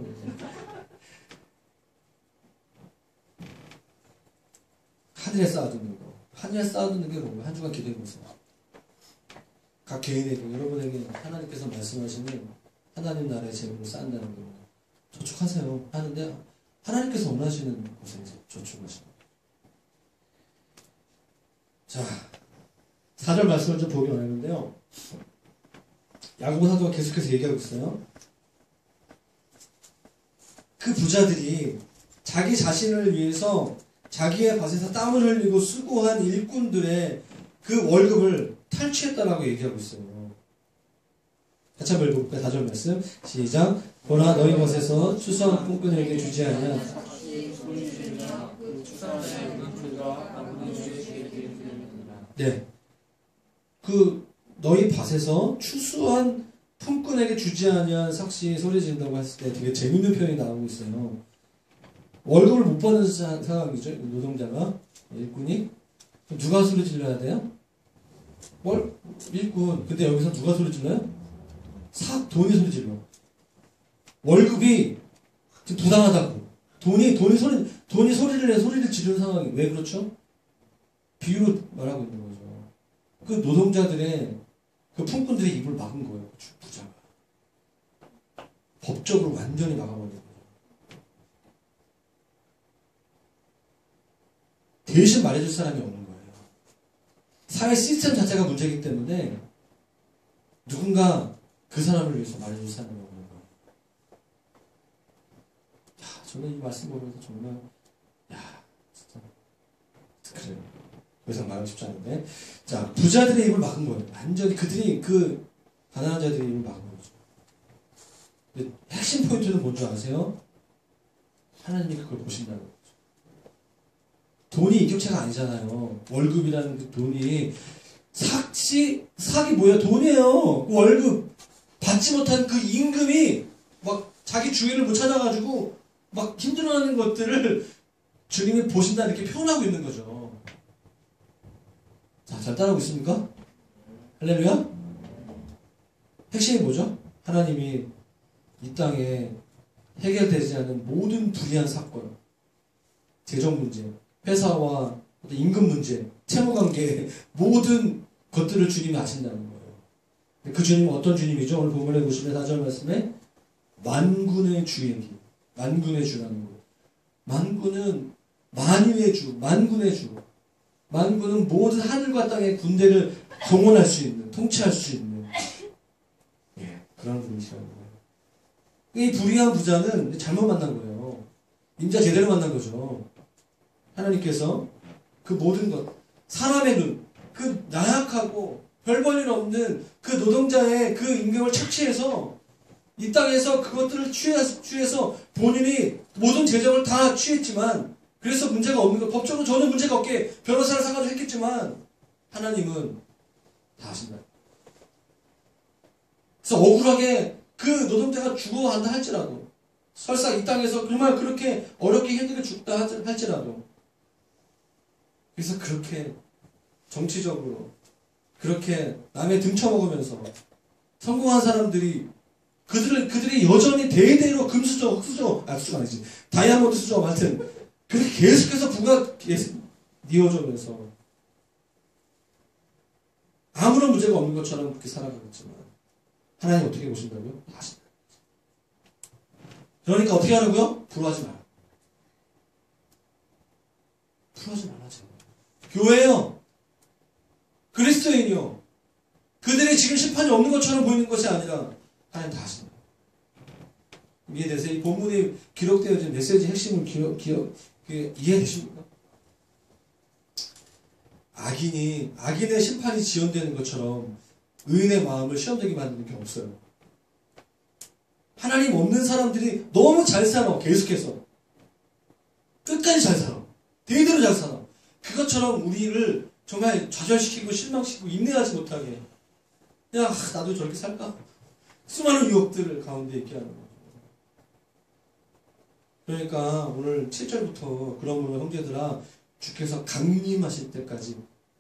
하늘에 쌓아두는 거. 하늘에 쌓아두는 게 뭐예요? 한 주간 기도해 보세요. 각 개인에게, 여러분에게 하나님께서 말씀하시는 하나님 나라의 재물을 쌓는다는 겁니다. 저축하세요. 하는데 하나님께서 원하시는 곳에 저축하시는 거예요. 자, 4절 말씀을 좀 보기 원하는데요. 야고보 사도가 계속해서 얘기하고 있어요. 그 부자들이 자기 자신을 위해서 자기의 밭에서 땀을 흘리고 수고한 일꾼들의 그 월급을 탈취했다라고 얘기하고 있어요. 같이 한번 읽어볼까요? 4절 말씀 시작. 보라 너희 밭에서 추수한 품꾼에게 주지 아니하냐. 네, 그 너희 밭에서 추수한 품꾼에게 주지 아니한 삭시 소리 지른다고 했을 때 되게 재밌는 표현이 나오고 있어요. 월급을 못 받는 상황이죠. 노동자가 일꾼이. 그럼 누가 소리 질러야 돼요? 일꾼. 근데 여기서 누가 소리 질러요? 돈이 소리 질러. 월급이 지금 부당하다고. 돈이 소리를 지르는 상황이 왜 그렇죠? 비유로 말하고 있는 거죠. 그 노동자들의 그 품꾼들의 입을 막은 거예요. 부자가. 법적으로 완전히 막아버린 거예요. 대신 말해줄 사람이 없는 거예요. 사회 시스템 자체가 문제이기 때문에 누군가 그 사람을 위해서 말해줄 사람이 없는 거예요. 야, 저는 이 말씀 보면서 정말 진짜 그래요. 더 이상 말하고 싶지 않은데, 자, 부자들의 입을 막은 거예요. 완전히 그들이 그 가난한 자들의 입을 막은 거죠. 근데 핵심 포인트는 뭔지 아세요? 하나님이 그걸 보신다는 거죠. 돈이 인격체가 아니잖아요. 월급이라는 그 돈이 삭이 뭐야? 돈이에요. 그 월급 받지 못한 그 임금이 막 자기 주인을 못 찾아가지고 막 힘들어하는 것들을 주님이 보신다 이렇게 표현하고 있는 거죠. 자, 잘 따라오고 있습니까? 할렐루야? 핵심이 뭐죠? 하나님이 이 땅에 해결되지 않은 모든 불의한 사건, 재정 문제, 회사와 임금 문제, 채무관계, 모든 것들을 주님이 아신다는 거예요. 그 주님은 어떤 주님이죠? 오늘 본문에 보시면 4절 말씀에 만군의 주이기, 만군의 주라는 거예요. 만군은 만유의 주, 만군의 주. 만군은 모든 하늘과 땅의 군대를 동원할 수 있는, 통치할 수 있는 그런 분이시라는 거예요. 이 불의한 부자는 잘못 만난 거예요. 임자 제대로 만난 거죠. 하나님께서 그 모든 것, 사람의 눈, 그 나약하고 별 볼일 없는 그 노동자의 그 임금을 착취해서 이 땅에서 그것들을 취해서 본인이 모든 재정을 다 취했지만 그래서 문제가 없는 거, 법적으로 전혀 문제가 없게 변호사를 사가지고 했겠지만 하나님은 다 아신다. 그래서 억울하게 그 노동자가 죽어간다 할지라도 설사 이 땅에서 정말 그렇게 어렵게 힘들게 죽다 할지라도 그래서 그렇게 정치적으로 그렇게 남의 등쳐먹으면서 성공한 사람들이 그들이 여전히 대대로 금수저, 흑수저, 수저가 아니지 다이아몬드 수저 같은 그렇게 계속해서 부가 계속 이어져면서 아무런 문제가 없는 것처럼 그렇게 살아가겠지만 하나님 어떻게 보신다고요? 아신다. 그러니까 어떻게 하라고요? 불화하지 마라. 불화하지 말라죠. 교회요. 그리스도인이요. 그들이 지금 심판이 없는 것처럼 보이는 것이 아니라 하나님 다 아신다. 이해되세요? 이 본문에 기록되어진 메시지 핵심을 이해되십니까? 악인의 심판이 지연되는 것처럼 의인의 마음을 시험되게 만드는 게 없어요. 하나님 없는 사람들이 너무 잘 살아. 계속해서. 끝까지 잘 살아. 대대로 잘 살아. 그것처럼 우리를 정말 좌절시키고 실망시키고 인내하지 못하게 야 나도 저렇게 살까? 수많은 유혹들을 가운데 있게 하는 거예요. 그러니까 오늘 7절부터 그런 분의 형제들아 주께서 강림하실 때까지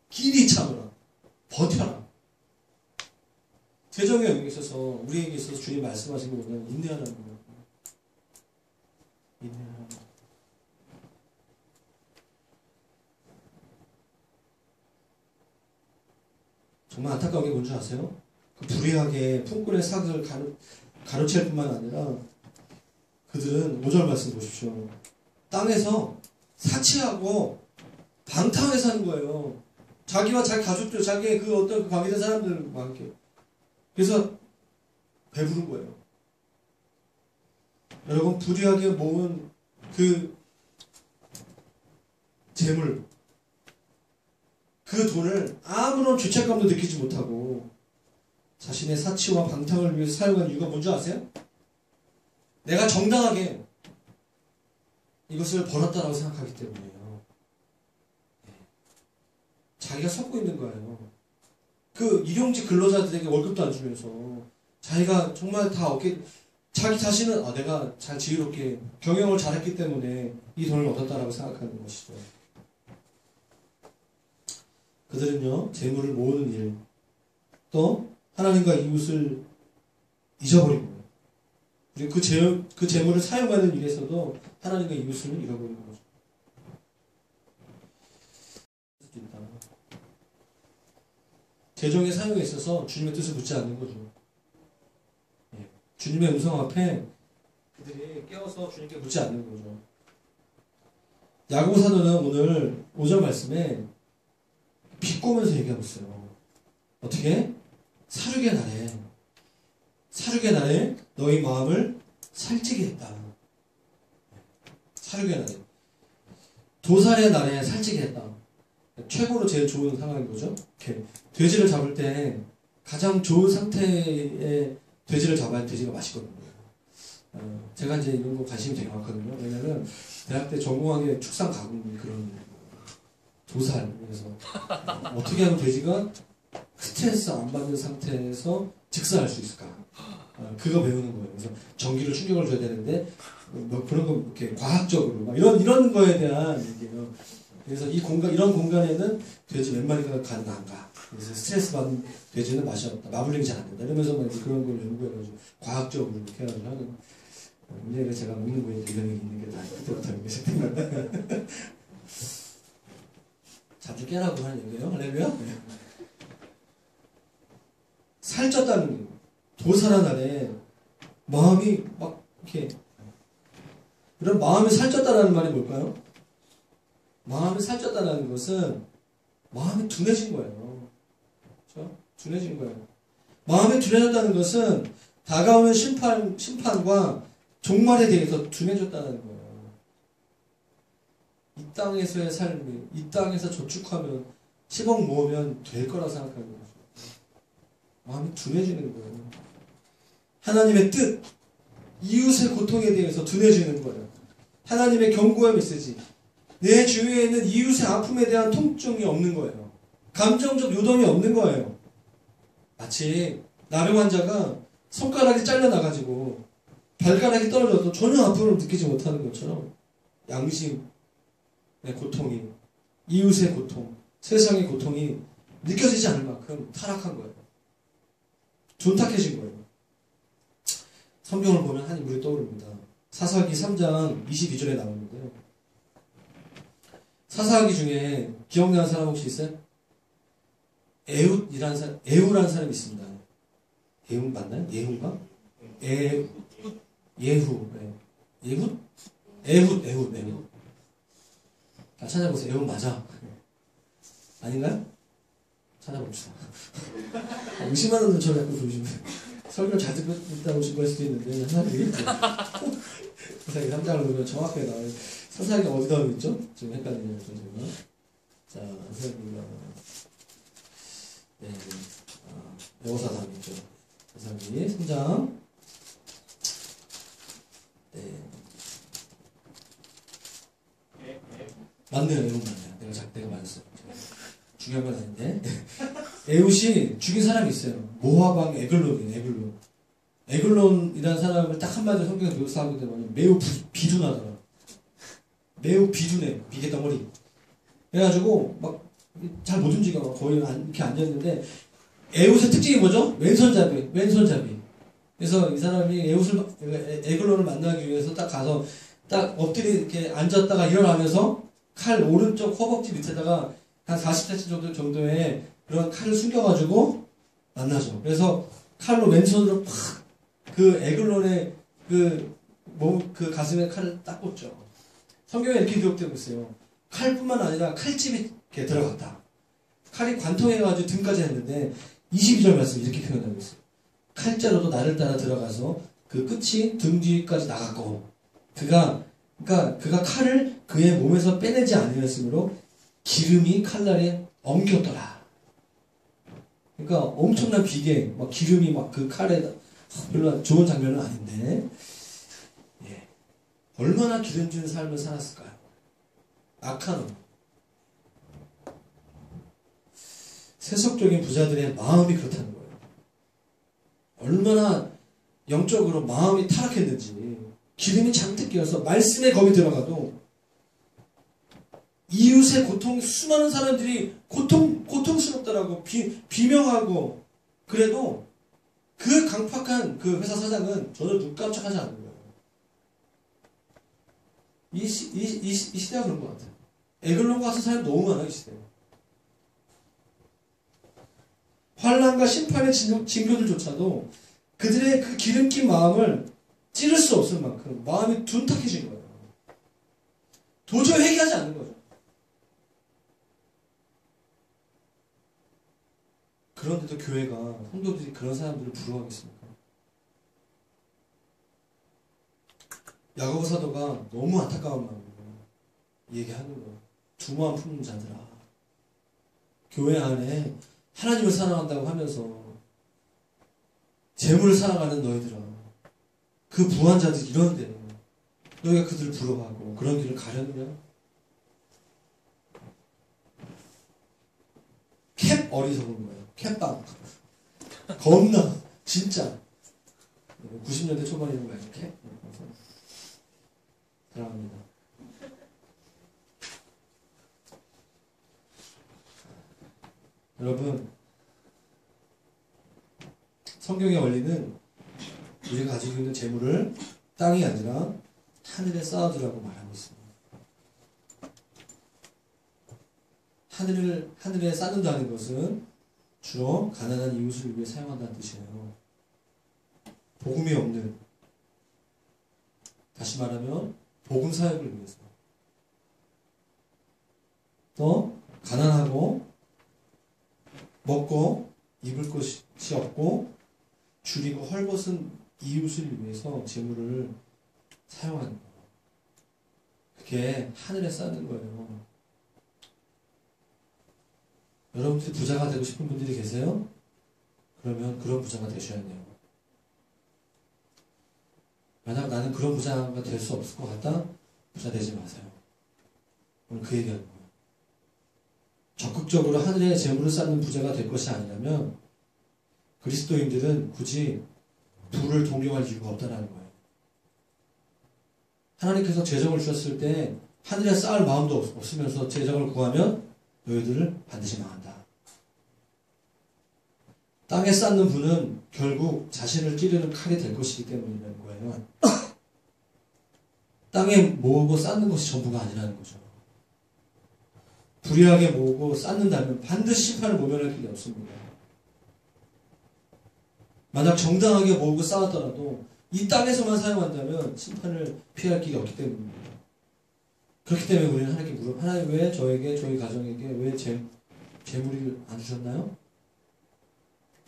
길이 참으라. 버텨라. 재정의 영역에 있어서 우리에게 있어서 주님 말씀하신 거 보면 인내하라는 거예요. 인내하라는 거예요. 정말 안타까운 게 뭔지 아세요? 그 불의하게 품꾼의 삭을 가로챌 뿐만 아니라 그들은 5절 말씀 보십시오. 땅에서 사치하고 방탕하게 사는 거예요. 자기와 자기 가족들, 자기의 그 어떤 그 관계된 사람들과 함께. 그래서 배부른 거예요. 여러분, 불의하게 모은 그 재물, 그 돈을 아무런 죄책감도 느끼지 못하고 자신의 사치와 방탕을 위해서 사용한 이유가 뭔지 아세요? 내가 정당하게 이것을 벌었다라고 생각하기 때문이에요. 자기가 속고 있는 거예요. 그 일용직 근로자들에게 월급도 안 주면서 자기가 정말 다 자기 자신은 내가 잘 지혜롭게 경영을 잘했기 때문에 이 돈을 얻었다라고 생각하는 것이죠. 그들은요, 재물을 모으는 일, 또 하나님과 이웃을 잊어버린 거예요. 그리고 그 재물을 사용하는 일에서도 하나님과 이웃을 잃어버리는 거죠. 재정의 사용에 있어서 주님의 뜻을 묻지 않는 거죠. 주님의 음성 앞에 그들이 깨어서 주님께 묻지 않는 거죠. 야고보 사도는 오늘 5절 말씀에 비꼬면서 얘기하고 있어요. 어떻게? 사륙의 날에 너희 마음을 살찌게 했다. 사륙의 날에. 도살의 날에 살찌게 했다. 최고로 제일 좋은 상황인 거죠. 이렇게 돼지를 잡을 때 가장 좋은 상태의 돼지를 잡아야 돼지가 맛있거든요. 제가 이제 이런 거 관심이 되게 많거든요. 왜냐면 대학 때 전공한 게 축산 가공 그런 도살. 그래서 어떻게 하면 돼지가 스트레스 안 받는 상태에서 직사할 수 있을까? 그거 배우는 거예요. 그래서 전기를 충격을 줘야 되는데 뭐 그런 거 이렇게 과학적으로 막 이런 거에 대한 얘기예요. 그래서 이런 공간에는 돼지 몇 마리가 가능한가? 그래서 스트레스 받는 돼지는 맛이 없다. 마블링이 잘 안 된다. 이러면서 막 이제 그런 걸 연구해가지고 과학적으로 이렇게 해가지고 하는. 문제가 제가 먹는 거에 대변이 있는 게 다 그때부터 이렇게 시작된 거 자주 깨라고 하는 얘기예요. 할렐루야? 네. 살쪘다는 도살한 날에 마음이 막 이렇게 이런 마음이 살쪘다라는 말이 뭘까요? 마음이 살쪘다는 것은 마음이 둔해진 거예요. 그렇죠? 둔해진 거예요. 마음이 둔해졌다는 것은 다가오는 심판과 종말에 대해서 둔해졌다는 거예요. 이 땅에서의 삶이, 이 땅에서 저축하면 10억 모으면 될 거라 생각하는 거죠. 마음이 둔해지는 거예요. 하나님의 뜻, 이웃의 고통에 대해서 둔해지는 거예요. 하나님의 경고의 메시지, 내 주위에 있는 이웃의 아픔에 대한 통증이 없는 거예요. 감정적 요동이 없는 거예요. 마치 나병 환자가 손가락이 잘려나가지고 발가락이 떨어져도 전혀 아픔을 느끼지 못하는 것처럼 양심의 고통이, 이웃의 고통, 세상의 고통이 느껴지지 않을 만큼 타락한 거예요. 둔탁해진 거예요. 성경을 보면 한 인물이 떠오릅니다. 사사기 3장 22절에 나오는데요. 사사기 중에 기억나는 사람 혹시 있어요? 에후라는 사람이 있습니다. 에후 맞나요? 예후인가? 예후. 에훗. 다 찾아보세요. 에훗 맞아. 아닌가요? 찾아봅시다. 의심하는 눈처럼 약간 보시면 설교를 잘 듣다 오신 걸 수도 있는데 사사기 3장을 보면 정확하게 나와요. 사사기가 어디다 있죠? 지금 헷갈리네요. 자, 사사기가 여호사 다음 있죠. 사사기 3장 맞네요. 에훗 맞네요. 내가 맞았어요. 중요한 건 아닌데 에훗이 죽인 사람이 있어요. 모압왕 에글론이에요. 에글론이라는 사람을 딱 한마디로 성경에 묘사하게 되면 매우 비둔하더라. 매우 비둔해. 비계 덩어리. 그래가지고 막 잘 못 움직여. 거의 이렇게 앉아있는데 에훗의 특징이 뭐죠? 왼손잡이. 그래서 이 사람이 에글론을 만나기 위해서 딱 가서 딱 엎드려 이렇게 앉았다가 일어나면서 칼 오른쪽 허벅지 밑에다가 한 40cm 정도의 그런 칼을 숨겨가지고 만나죠. 그래서 칼로 왼손으로 팍 그 에글론의 그 가슴에 칼을 딱 꽂죠. 성경에 이렇게 기록되고 있어요. 칼뿐만 아니라 칼집이 이렇게 들어갔다. 칼이 관통해가지고 등까지 했는데 22절 말씀 이렇게 표현하고 있어요. 칼자루도 나를 따라 들어가서 그 끝이 등 뒤까지 나갔고 그가 칼을 그의 몸에서 빼내지 않으였으므로 기름이 칼날에 엉켰더라. 그러니까 엄청난 비계, 막 기름이 막 그 칼에 별로 좋은 장면은 아닌데, 예. 얼마나 기름진 삶을 살았을까요? 악한 세속적인 부자들의 마음이 그렇다는 거예요. 얼마나 영적으로 마음이 타락했는지 기름이 잔뜩 끼어서 말씀에 거기 들어가도 이웃의 고통, 수많은 사람들이 고통스럽더라고 비명하고 그래도 그 강팍한 그 회사 사장은 저를 눈 깜짝하지 않는 거예요. 이 시대가 그런 것 같아요. 에글론 같은 사람이 너무 많아요, 이 시대에. 환난과 심판의 징조들조차도 그들의 그 기름낀 마음을 찌를 수 없을 만큼 마음이 둔탁해진 거예요. 도저히 회개하지 않는 거죠. 그런데도 교회가, 성도들이 그런 사람들을 부러워하겠습니까? 야고보 사도가 너무 안타까운 마음으로 얘기하는 거예요. 두 마음 품는 자들아, 교회 안에 하나님을 사랑한다고 하면서 재물을 사랑하는 너희들아, 그 부한 자들 이런데 너희가 그들을 부러워하고 그런 길을 가려느냐? 캡 어리석은 거예요. 캡빵. 겁나 진짜 90년대 초반에 있는 거 알죠? 캡? 사랑합니다. 여러분, 성경의 원리는 우리가 가지고 있는 재물을 땅이 아니라 하늘에 쌓아두라고 말하고 있습니다. 하늘에 쌓는다는 것은 주로 가난한 이웃을 위해 사용한다는 뜻이에요. 복음이 없는, 다시 말하면 복음 사역을 위해서. 또 가난하고 먹고 입을 것이 없고 줄이고 헐벗은 이웃을 위해서 재물을 사용하는 거예요. 그게 하늘에 쌓는 거예요. 여러분들이 부자가 되고 싶은 분들이 계세요? 그러면 그런 부자가 되셔야 돼요. 만약 나는 그런 부자가 될 수 없을 것 같다? 부자 되지 마세요. 오늘 그 얘기하는 거예요. 적극적으로 하늘에 재물을 쌓는 부자가 될 것이 아니라면 그리스도인들은 굳이 부를 동경할 이유가 없다는 거예요. 하나님께서 재정을 주셨을 때 하늘에 쌓을 마음도 없으면서 재정을 구하면 너희들을 반드시 망한다. 땅에 쌓는 분은 결국 자신을 찌르는 칼이 될 것이기 때문이라는 거예요. 땅에 모으고 쌓는 것이 전부가 아니라는 거죠. 불의하게 모으고 쌓는다면 반드시 심판을 모면할 길이 없습니다. 만약 정당하게 모으고 쌓았더라도 이 땅에서만 사용한다면 심판을 피할 길이 없기 때문입니다. 그렇기 때문에 우리는 하나님께 물어, 하나님 왜 저에게, 저희 가정에게 왜 재물을 안 주셨나요?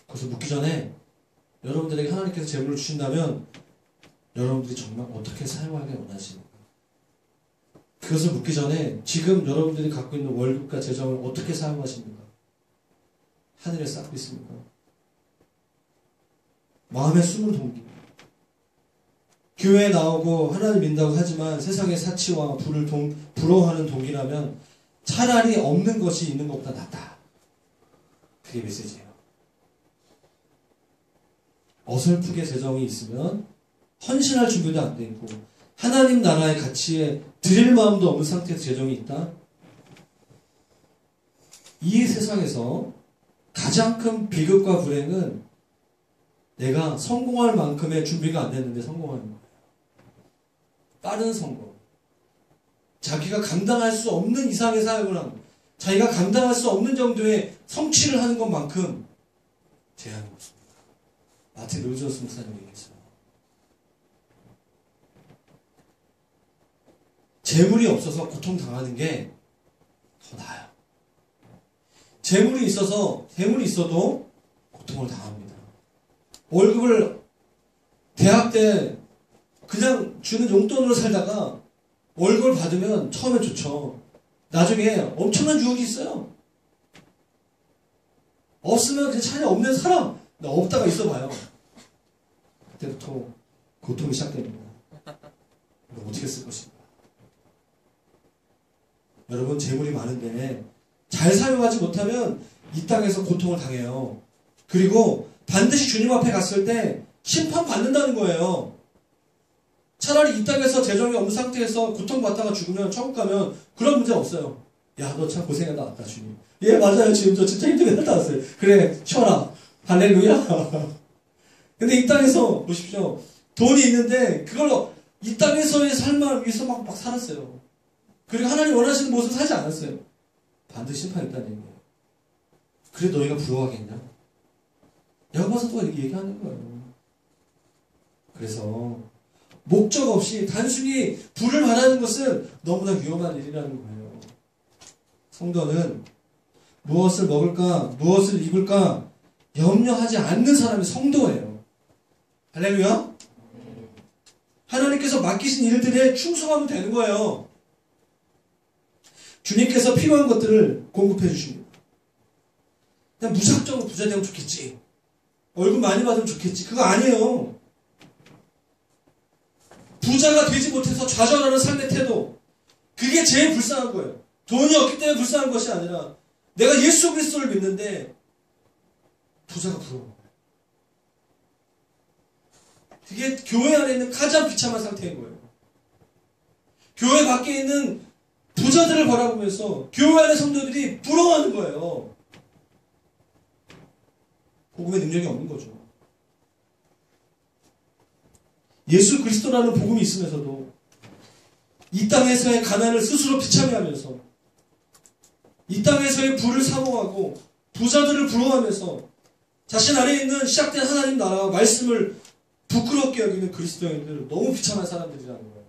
그것을 묻기 전에 여러분들에게 하나님께서 재물을 주신다면 여러분들이 정말 어떻게 사용하길 원하십니까? 그것을 묻기 전에 지금 여러분들이 갖고 있는 월급과 재정을 어떻게 사용하십니까? 하늘에 쌓고 있습니까? 마음에 숨은 동기. 교회에 나오고 하나님 믿는다고 하지만 세상의 사치와 부를 부러워하는 동기라면 차라리 없는 것이 있는 것보다 낫다. 그게 메시지예요. 어설프게 재정이 있으면 헌신할 준비도 안 돼 있고 하나님 나라의 가치에 드릴 마음도 없는 상태에서 재정이 있다. 이 세상에서 가장 큰 비극과 불행은 내가 성공할 만큼의 준비가 안 됐는데 성공하는 거예요. 빠른 성공. 자기가 감당할 수 없는 이상의 사역을 하고 자기가 감당할 수 없는 정도의 성취를 하는 것만큼 제한이 없습니다. 마틴 로저스 목사님 얘기했어요. 재물이 없어서 고통당하는 게 더 나아요. 재물이 있어도 고통을 당합니다. 월급을 대학 때 그냥 주는 용돈으로 살다가 월급을 받으면 처음엔 좋죠. 나중에 엄청난 유혹이 있어요. 없으면 그냥 차라리 없는 사람, 없다가 있어봐요. 그때부터 고통이 시작됩니다. 이거 어떻게 쓸 것인가. 여러분 재물이 많은데 잘 사용하지 못하면 이 땅에서 고통을 당해요. 그리고 반드시 주님 앞에 갔을 때 심판받는다는 거예요. 차라리 이 땅에서 재정이 없는 상태에서 고통받다가 죽으면 천국 가면 그런 문제 없어요. 야, 너 참 고생하다 왔다 주님. 예, 맞아요. 지금 저 진짜 힘들게 살다 왔어요. 그래, 쉬어라. 할렐루야. 근데 이 땅에서 보십시오. 돈이 있는데 그걸로 이 땅에서의 삶을 위해서 막 살았어요. 그리고 하나님 원하시는 모습을 살지 않았어요. 반드시 심판이 있다는 얘기예요. 그래 너희가 부러워하겠냐? 야고보서도 이렇게 얘기하는 거예요. 그래서 목적 없이 단순히 부를 바라는 것은 너무나 위험한 일이라는 거예요. 성도는 무엇을 먹을까, 무엇을 입을까 염려하지 않는 사람이 성도예요. 할렐루야? 하나님께서 맡기신 일들에 충성하면 되는 거예요. 주님께서 필요한 것들을 공급해 주십니다. 그냥 무작정으로 부자 되면 좋겠지. 월급 많이 받으면 좋겠지. 그거 아니에요. 부자가 되지 못해서 좌절하는 삶의 태도. 그게 제일 불쌍한 거예요. 돈이 없기 때문에 불쌍한 것이 아니라 내가 예수 그리스도를 믿는데 부자가 부러워. 그게 교회 안에 있는 가장 비참한 상태인 거예요. 교회 밖에 있는 부자들을 바라보면서 교회 안의 성도들이 부러워하는 거예요. 복음의 능력이 없는 거죠. 예수 그리스도라는 복음이 있으면서도 이 땅에서의 가난을 스스로 비참해 하면서 이 땅에서의 부를 사모하고 부자들을 부러워하면서 자신 안에 있는 시작된 하나님 나라와 말씀을 부끄럽게 여기는 그리스도인들은 너무 비참한 사람들이라는 거예요.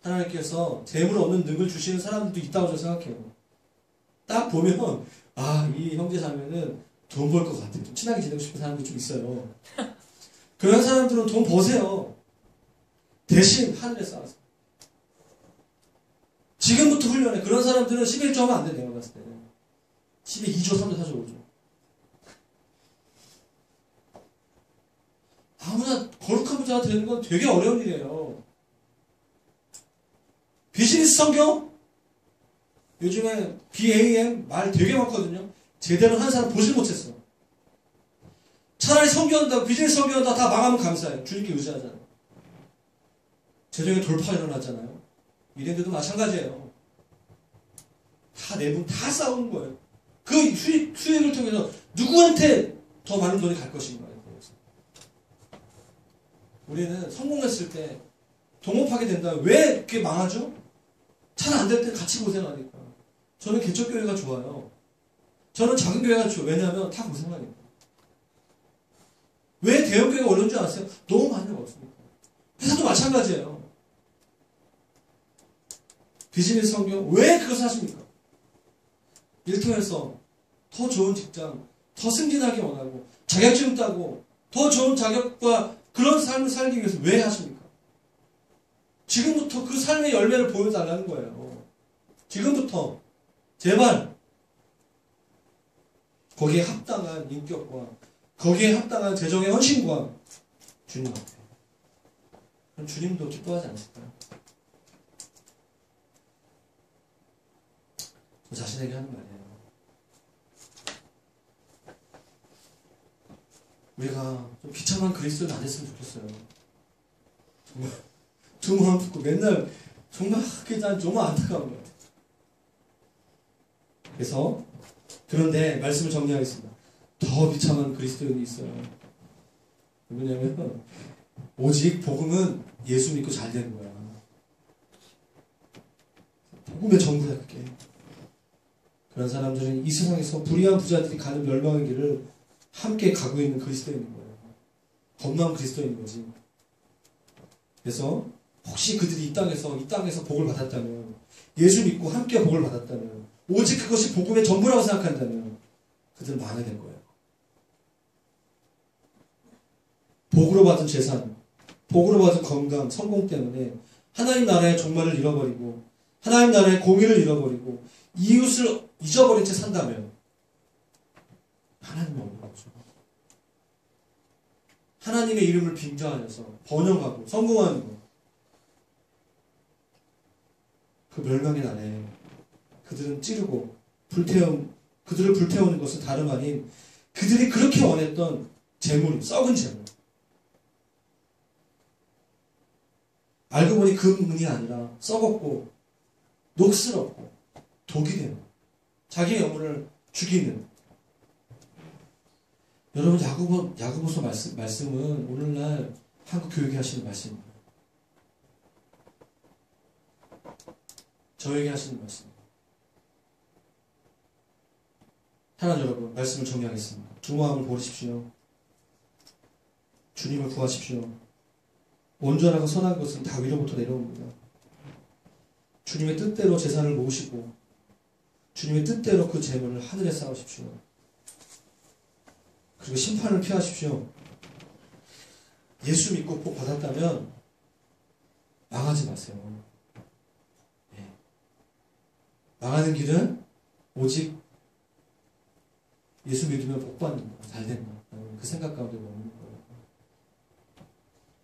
하나님께서 재물 없는 늑을 주시는 사람들도 있다고 저는 생각해요. 딱 보면 이 형제 자매는 돈 벌 것 같아요. 좀 친하게 지내고 싶은 사람들이 좀 있어요. 그런 사람들은 돈 버세요. 대신 하늘에 쌓아서. 지금부터 훈련해. 그런 사람들은 11조 하면 안 돼, 내가 봤을 때는. 12조, 3조, 4조, 5조. 아무나 거룩한 부자가 되는 건 되게 어려운 일이에요. 비즈니스 성경? 요즘에 BAM 말 되게 많거든요. 제대로 한 사람 보질 못했어. 차라리 성경한다고 비즈니스 성경한다고 다 망하면 감사해요. 주님께 의지하잖아요. 재정에 돌파 일어났잖아요. 이랜드도 마찬가지예요. 다 내분 다 싸우는 거예요. 그 수익을 통해서 누구한테 더 많은 돈이 갈 것인가. 우리는 성공했을 때 동업하게 된다면 왜 그게 망하죠? 잘 안 될 때 같이 고생하니까. 저는 개척교회가 좋아요. 저는 작은 교회가 좋아요. 왜냐하면 다 고생하니까. 왜 대형교회가 어려운 줄 아세요? 너무 많이 없으니까. 회사도 마찬가지예요. 비즈니스 성경 왜 그것을 하십니까? 일터에서 더 좋은 직장, 더 승진하기 원하고 자격증 따고 더 좋은 자격과 그런 삶을 살기 위해서 왜 하십니까? 지금부터 그 삶의 열매를 보여달라는 거예요. 지금부터 제발 거기에 합당한 인격과 거기에 합당한 재정의 헌신과 주님 앞에. 그럼 주님도 기뻐하지 않을까요? 저 자신에게 하는 말이에요. 우리가 좀 비참한 그리스도는 안 했으면 좋겠어요. 정말 두 마음 붙고 맨날 정말 그게 난 너무 안타까운 것 같아요. 그래서 그런데 말씀을 정리하겠습니다. 더 비참한 그리스도인이 있어요. 왜냐면 오직 복음은 예수 믿고 잘 되는 거야. 복음의 전부야 그게. 그런 사람들은 이 세상에서 불의한 부자들이 가는 멸망의 길을 함께 가고 있는 그리스도인인 거예요. 겁나은 그리스도인인 거지. 그래서 혹시 그들이 이 땅에서 복을 받았다면, 예수 믿고 함께 복을 받았다면, 오직 그것이 복음의 전부라고 생각한다면 그들은 망하게 될 거예요. 복으로 받은 재산, 복으로 받은 건강, 성공 때문에 하나님 나라의 종말을 잃어버리고 하나님 나라의 공의를 잃어버리고 이웃을 잊어버린 채 산다면 하나님은 없는 거죠. 하나님의 이름을 빙자하여서 번영하고 성공하는 것. 그 멸망의 날에 그들은 찌르고 그들을 불태우는 것은 다름 아닌 그들이 그렇게 원했던 재물, 썩은 재물. 알고 보니 금은이 아니라 썩었고 녹슬었고 독이 되는 자기의 영혼을 죽이는 여러분 야고보서 말씀은 오늘날 한국 교육에 하시는 말씀입니다. 저에게 하시는 말씀입니다. 하나님 여러분, 말씀을 정리하겠습니다. 두 마음을 고르십시오. 주님을 구하십시오. 온전하고 선한 것은 다 위로부터 내려옵니다. 주님의 뜻대로 재산을 모으시고 주님의 뜻대로 그 재물을 하늘에 쌓으십시오. 그리고 심판을 피하십시오. 예수 믿고 복 받았다면 망하지 마세요. 네. 망하는 길은 오직 예수 믿으면 복 받는 거야. 잘 된다. 그 생각 가운데 머무는 거예요.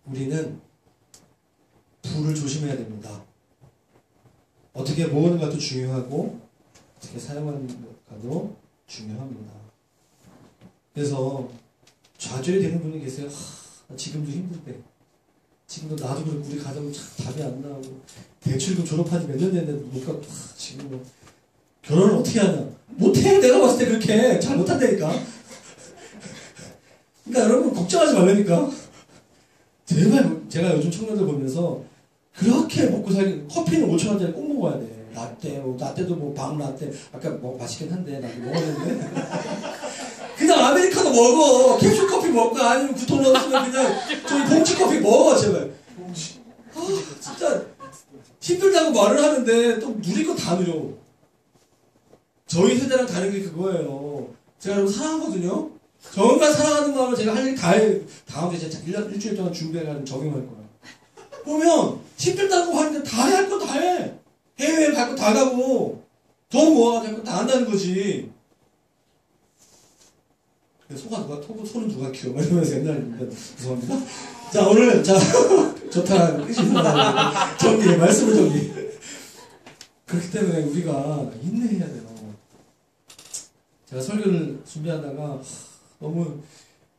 우리는 부를 조심해야 됩니다. 어떻게 모으는 것도 중요하고 어떻게 사용하는 것도 중요합니다. 그래서 좌절이 되는 분이 계세요. 지금도 힘든데, 지금도 나도 그렇고 우리 가정은 참 답이 안 나오고 대출금 졸업한 지 몇 년 됐는데 못 갚고 지금 뭐 결혼을 어떻게 하냐. 못해. 내가 봤을 때 그렇게 잘 못한다니까. 그러니까 여러분 걱정하지 말라니까. 제발. 제가 요즘 청년들 보면서 그렇게 먹고 살기, 커피는 5,000원짜리 꼭 먹어야 돼. 라떼도 뭐 밤라떼 아까 뭐 맛있긴 한데 나도 먹었는데 그냥 아메리카노 먹어. 캡슐 커피 먹고 아니면 9톤 넣었으면 그냥 저기 봉지 커피 먹어 제발. 진짜 힘들다고 말을 하는데 또 누릴 거 다 누려. 저희 세대랑 다른 게 그거예요. 제가 여러분 사랑하거든요. 정말 사랑하는 마음을 제가 할 일 다 해. 다음 주에 진짜 일주일 동안 준비해가지고 적용할 거야. 보면 힘들다고 하는데 다 할 거 다 해. 해외에 갈 거 다 가고 돈 모아가지고 다 한다는 거지. 손은 누가 키워? 이러면서 옛날에 죄송합니다. 자 오늘 좋다. 끝이 있습니다. 정리 말씀을 정리. 그렇기 때문에 우리가 인내해야 돼요. 제가 설교를 준비하다가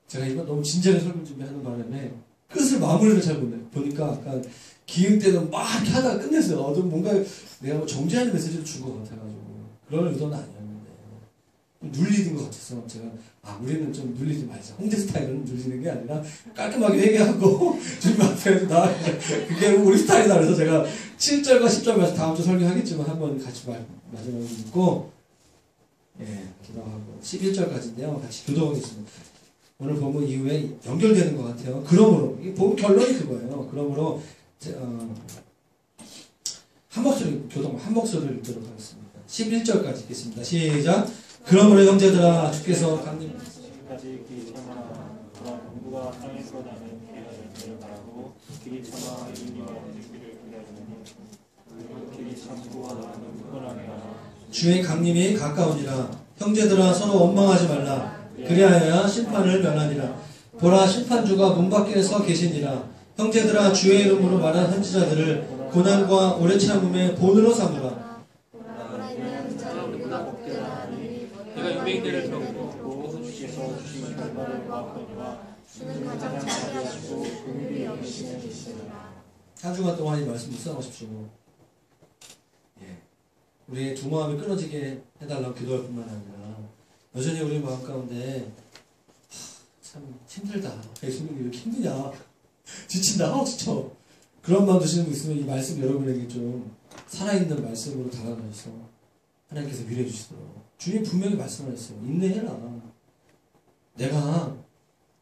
제가 이거 너무 진지하게 설교 준비하는 바람에 끝을 마무리를 잘 보니까 아까 기획 때는 막 이렇게 하다가 끝냈어요. 뭔가 내가 뭐 정죄하는 메시지를 준 것 같아가지고 그럴 의도는 아니었는데 눌리는 것 같아서 제가 우리는 좀 눌리지 말자. 홍대 스타일은 눌리는 게 아니라 깔끔하게 회개하고 주님 앞에 그게 우리 스타일이다. 그래서 제가 7절과 10절까지 다음 주 설교하겠지만 한번 같이 마지막에 읽고 기도하고 11절까지인데요. 같이 교도하겠습니다. 오늘 본문 이후에 연결되는 것 같아요. 그러므로 이 본문 결론이 그거예요. 그러므로 한 목소리를 읽도록 하겠습니다. 11절까지 읽겠습니다. 시작. 그러므로 형제들아 주께서 강림 지금까지 길이 참아 그러나 공부가 땅에서 나는 길을 바라고 길이 참아 이니와 길을 기다리느니 그 길이 참고 나는 굳건하게 하라. 주의 강림이 가까우니라. 형제들아 서로 원망하지 말라. 그리하여야 심판을 면하니라. 보라 심판주가 문 밖에 서 계시니라. 형제들아 주의 이름으로 말한 선지자들을 고난과 오래 참음의 본으로 삼으라. 내가 유대인들을 겪고 주께서 주신 결과를 보았거니와 주는 가장 자비하시고 긍휼히 여기시는 이시니라. 한 주간 동안 이 말씀 묵상하십시오. 우리의 두 마음이 끊어지게 해달라고 기도할 뿐만 아니라 여전히 우리 마음 가운데 참 힘들다. 예수님이 이렇게 힘드냐. 지친다. 지쳐. 그런 마음 드시는 분 있으면 이 말씀 여러분에게 좀 살아있는 말씀으로 다가가셔서 하나님께서 위로해 주시도록. 주님 분명히 말씀하셨어요. 인내해라. 내가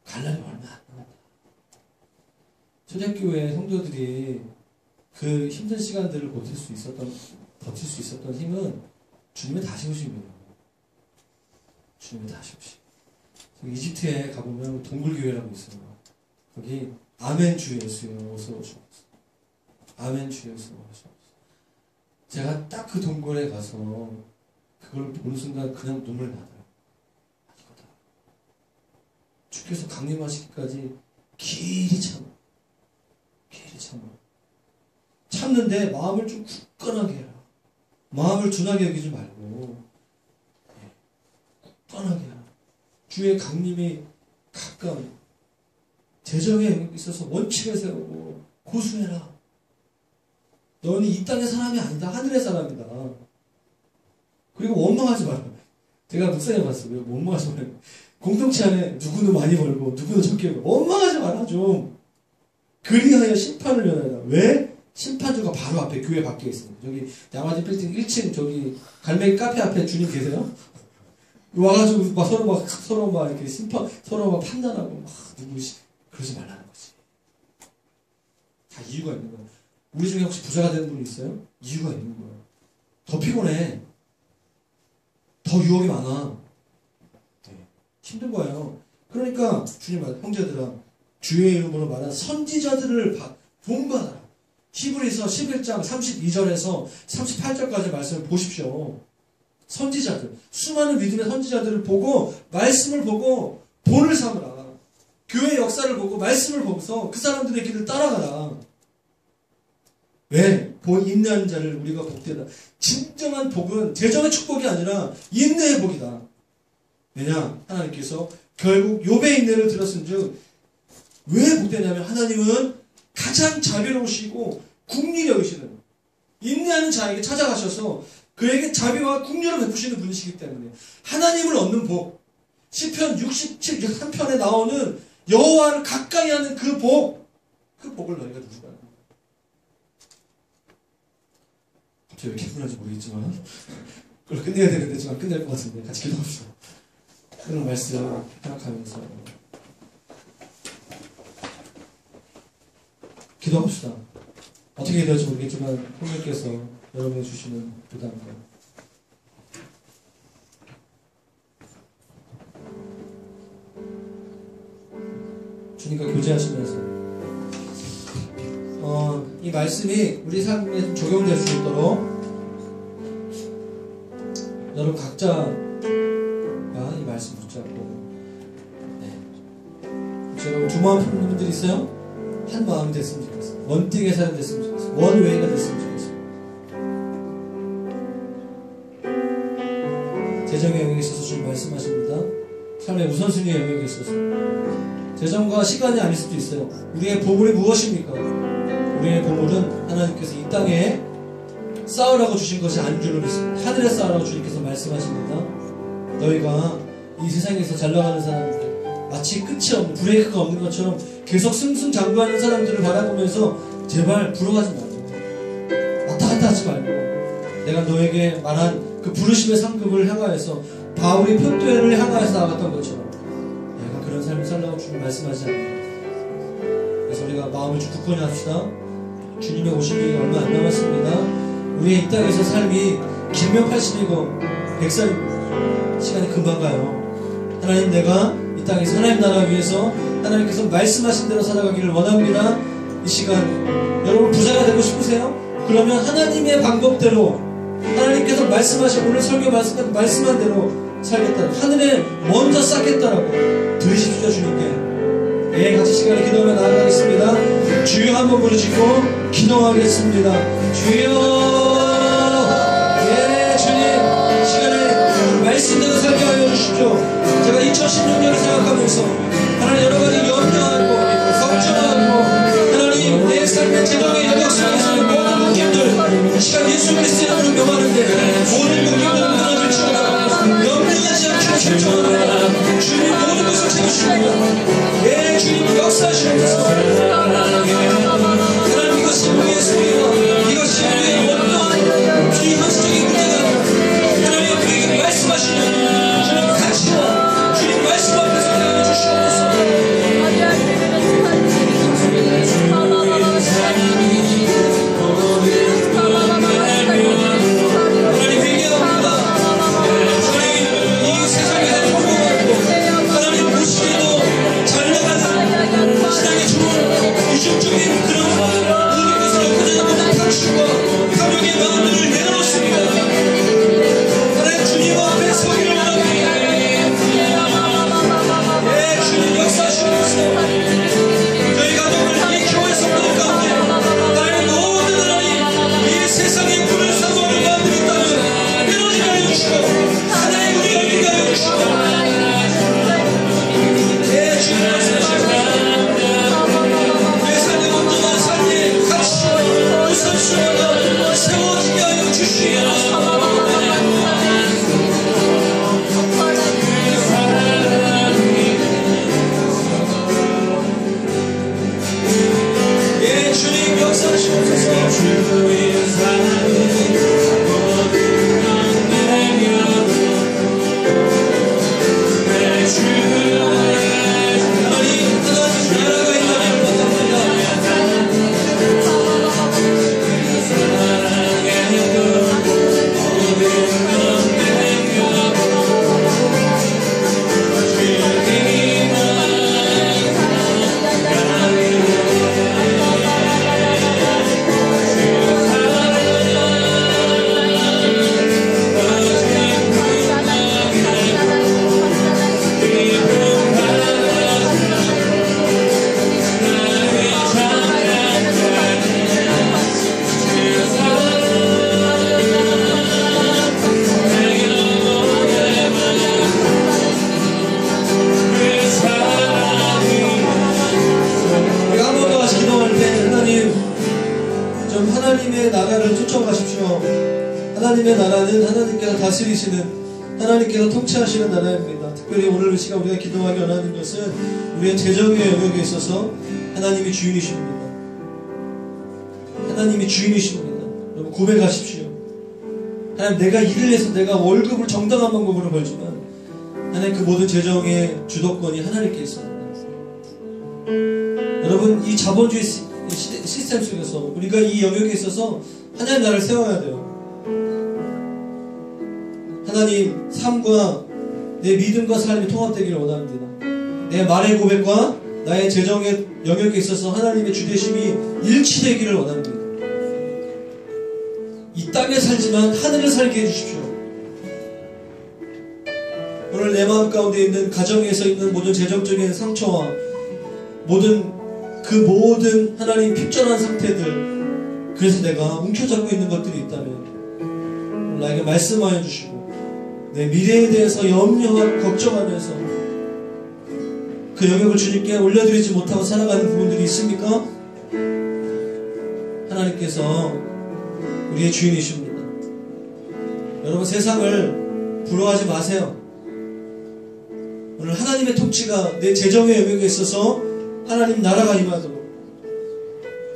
갈 날이 얼마 안 남았다. 초대교회 성도들이 그 힘든 시간들을 버틸 수 있었던 힘은 주님의 다시 오심이에요. 주님의 다시 오심. 이집트에 가보면 동굴교회라고 있어요. 거기 아멘 주 예수여 어서 오시옵소서. 아멘 주 예수 오시옵소서. 제가 딱 그 동굴에 가서 그걸 보는 순간 그냥 눈물 나더라고요. 이거다. 주께서 강림하시기까지 길이 참아. 참는데 마음을 좀 굳건하게 해라. 마음을 둔하게 여기지 말고 굳건하게 해라. 주의 강림이 가까운 재정에 있어서 원칙을 세우고 고수해라. 너는 이 땅의 사람이 아니다. 하늘의 사람이다. 그리고 원망하지 마라. 제가 묵상해 봤어요. 왜 원망하지 마라. 공동체 안에 누구는 많이 벌고 누구는 적게 벌고 원망하지 마라 좀. 그리하여 심판을 면하라. 왜? 심판주가 바로 앞에 교회 밖에 있습니다. 저기 양화진 빌딩 1층 저기 갈매기 카페 앞에 주님 계세요? 와가지고 막 서로 막 이렇게 서로 막 판단하고 막 그러지 말라는 거지. 다 이유가 있는 거야. 우리 중에 혹시 부자가 되는 분이 있어요? 이유가 있는 거야. 더 피곤해. 더 유혹이 많아. 네. 힘든 거예요. 그러니까 주님 말 형제들아 주의 이름으로 말한 선지자들을 본받아라. 히브리서 11장 32절에서 38절까지 말씀을 보십시오. 선지자들, 수많은 믿음의 선지자들을 보고 말씀을 보고 본을 삼으라. 교회 역사를 보고 말씀을 보고서 그 사람들의 길을 따라가라. 왜? 본 인내하는 자를 우리가 복되다. 진정한 복은 재정의 축복이 아니라 인내의 복이다. 왜냐? 하나님께서 결국 욥의 인내를 들었은즉 왜 복되냐면 하나님은 가장 자비로우시고 국리를 여기시는 인내하는 자에게 찾아가셔서 그에게 자비와 국리를 베푸시는 분이시기 때문에 하나님을 얻는 복, 시편 67편에 나오는 여호와를 가까이 하는 그 복을 너희가 누리라. 갑자기 왜 이렇게 흥분한지 모르겠지만 그걸 끝내야 되는데 지금 끝낼 것 같은데 같이 기도합시다. 그런 말씀 생각하면서 기도합시다. 어떻게 기도할지 모르겠지만 성령께서 여러분이 주시는 부담과 주님과 교제하시면서 이 말씀이 우리 삶에 적용될 수 있도록 여러분 각자가 이 말씀 붙잡고 혹시 여러분 두 마음 품는 분들 있어요? 한 마음이 됐으면 좋겠어요. 원띵의 사람 됐으면 좋겠어요. 원웨이가 됐으면 좋겠어요. 재정의 영역에 있어서 주님 말씀하십니다. 삶의 우선순위의 영역에 있어서 재정과 시간이 아닐 수도 있어요. 우리의 보물이 무엇입니까? 우리의 보물은 하나님께서 이 땅에 쌓으라고 주신 것이 아닌 줄로 믿습니다. 하늘에 쌓으라고 주님께서 말씀하십니다. 너희가 이 세상에서 잘 나가는 사람들 마치 끝이 없는 브레이크가 없는 것처럼 계속 승승장구하는 사람들을 바라보면서 제발 부러워하지 말고 왔다 갔다 하지 말고 내가 너에게 말한 그 부르심의 상급을 향하여서 바울이 표대를 향하여서 나아갔던 것처럼 내가 그런 삶을 살라고 주님 말씀하지 않습니다. 그래서 우리가 마음을 좀 굳건히 합시다. 주님의 오심이 얼마 안 남았습니다. 우리의 이 땅에서 삶이 길면 80이고 100살이고 시간이 금방 가요. 하나님 내가 이 땅에서 하나님 나라 위해서 하나님께서 말씀하신 대로 살아가기를 원합니다. 이 시간 여러분 부자가 되고 싶으세요? 그러면 하나님의 방법대로 하나님께서 말씀하신 오늘 설교 말씀한 대로 살겠다. 하늘에 먼저 쌓겠다라고 들으십시오. 주님께 같이 시간에 기도하며 나아가겠습니다. 주여 한번 부르짖고 기도하겠습니다. 주여 주님 시간에 말씀대로 살게 하여 주십시오. 제가 2016년을 생각하면서 하나님 여러가지 염려하고 걱정하고 하나님 내 삶의 재정의 여력상에서의 모든 묶임들 이 시간 예수 그리스도의 이름으로 명하는데 모든 묶임들을 무너질지어다 염려하지 않기로 결정합니다. 주님 모든 것을 채우십니다. 주님 역사하시옵소서. 하나님 이것이 우리의 소리와 이것이 우리의 원망 비현실적인 문제가 하나님 우리에게 말씀하시는 주님 가치와 주님 말씀 앞에서 하여 주시옵소서. 하나님 회개합니다. 하나님 이 세상에서 공부하고 하나님 무시해도 잘 나가는 신앙의 좋은 이중적인 그런 모든 것을 엎어지는 모든 당신과 가족의 마음들을 내려놓습니다. 하나님 주님 앞에 서기를 원합니다. 주님 역사하시면서 저희 가족을 이 교회 성도들 가운데 하나님 모든 하나님 이 세상에 불을 사모하는 마음들이 있다면 끊어지게 하여 주시고 하나님 우리가 이기게 하여 주시고 주님 말씀하시옵소서. 내 삶의 온전한 삶의 가치 우선순위가 세워지게 하여 주시옵소서. 하나님의 나라는 하나님께서 다스리시는, 하나님께서 통치하시는 나라입니다. 특별히 오늘 이 시간 우리가 기도하기 원하는 것은 우리의 재정의 영역에 있어서 하나님이 주인이십니다. 하나님이 주인이십니다. 여러분 고백하십시오. 하나님, 내가 일을 해서 내가 월급을 정당한 방법으로 벌지만 하나님, 그 모든 재정의 주도권이 하나님께 있습니다. 여러분, 이 자본주의 시스템 속에서 우리가 이 영역에 있어서 하나님 나라를 세워야 돼요. 하나님 삶과 내 믿음과 삶이 통합되기를 원합니다. 내 말의 고백과 나의 재정의 영역에 있어서 하나님의 주대심이 일치되기를 원합니다. 이 땅에 살지만 하늘을 살게 해주십시오. 오늘 내 마음 가운데 있는 가정에서 있는 모든 재정적인 상처와 모든 하나님 핍전한 상태들, 그래서 내가 움켜잡고 있는 것들이 있다면 나에게 말씀하여 주시고 내 미래에 대해서 염려하고 걱정하면서 그 영역을 주님께 올려드리지 못하고 살아가는 부분들이 있습니까? 하나님께서 우리의 주인이십니다. 여러분, 세상을 부러워하지 마세요. 오늘 하나님의 통치가 내 재정의 영역에 있어서 하나님 나라가 임하도록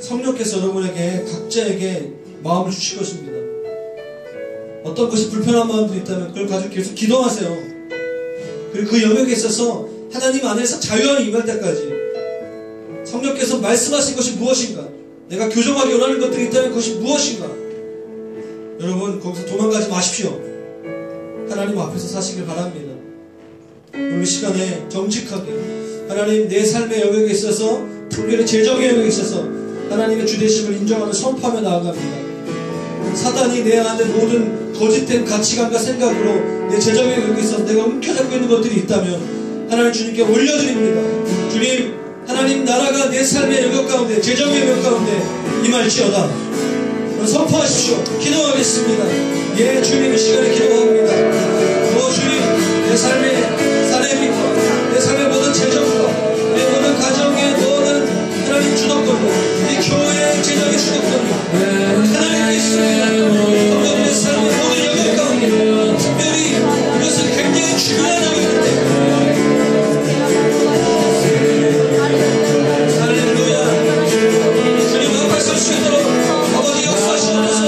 성령께서 여러분에게 각자에게 마음을 주실 것입니다. 어떤 것이 불편한 마음들이 있다면 그걸 가지고 계속 기도하세요. 그리고 그 영역에 있어서 하나님 안에서 자유함이 임할 때까지 성령께서 말씀하신 것이 무엇인가, 내가 교정하기 원하는 것들이 있다면 그것이 무엇인가, 여러분 거기서 도망가지 마십시오. 하나님 앞에서 사시길 바랍니다. 오늘 이 시간에 정직하게 하나님 내 삶의 영역에 있어서, 특별히 재정의 영역에 있어서 하나님의 주대심을 인정하며 선포하며 나아갑니다. 사단이 내 안에 모든 거짓된 가치관과 생각으로 내 재정의 영역에 있어서 내가 움켜잡고 있는 것들이 있다면 하나님 주님께 올려드립니다. 주님, 하나님 나라가 내 삶의 영역 가운데, 재정의 영역 가운데 임할지어다. 선포하십시오. 기도하겠습니다. 예, 주님, 이 시간에 기도합니다. 주님, 내 삶의 사례비과 내 삶의 모든 재정과 내 모든 가정의 모든 하나님 주도권과 이 교회의 재정의 주도권과 하나님께 있습니다. 내 삶의 모든 영역 가운데 특별히 이것은 굉장히 중요한 영역인데, 할렐루야, 주님 앞에 설 수 있도록 아버지 역사하시옵소서.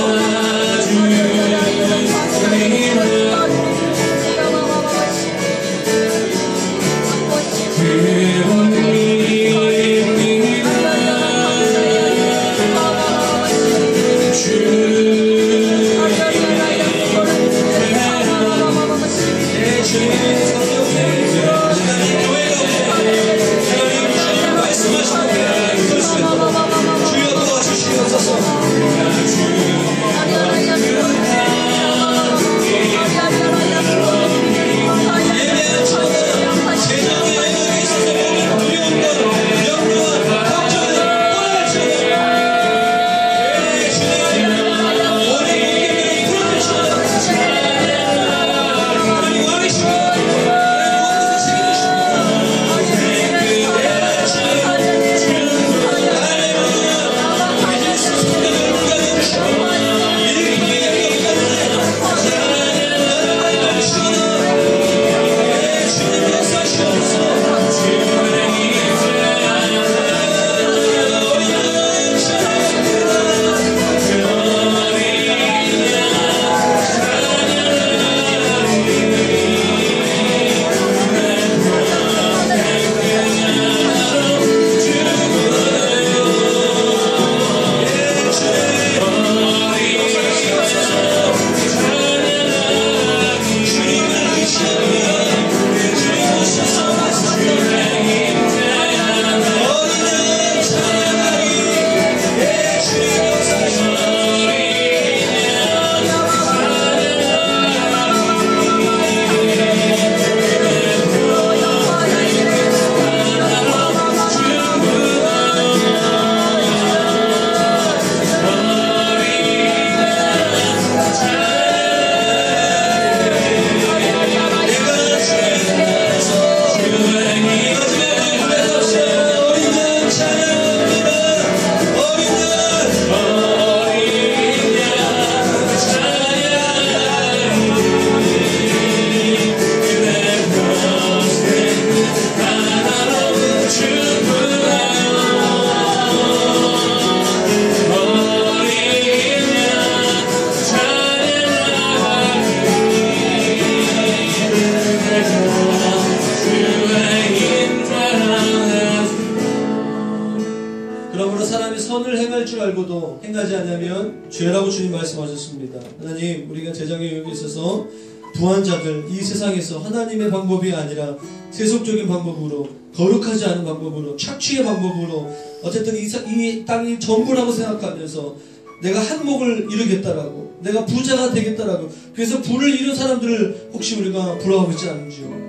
말고도 행하지 않으면 죄라고 주님 말씀하셨습니다. 하나님, 우리가 재정의 영역에 있어서 부한 자들, 이 세상에서 하나님의 방법이 아니라 세속적인 방법으로, 거룩하지 않은 방법으로, 착취의 방법으로 어쨌든 이 땅이 전부라고 생각하면서 내가 한몫을 이루겠다라고, 내가 부자가 되겠다라고, 그래서 부를 이룬 사람들을 혹시 우리가 부러워하고 있지 않은지요?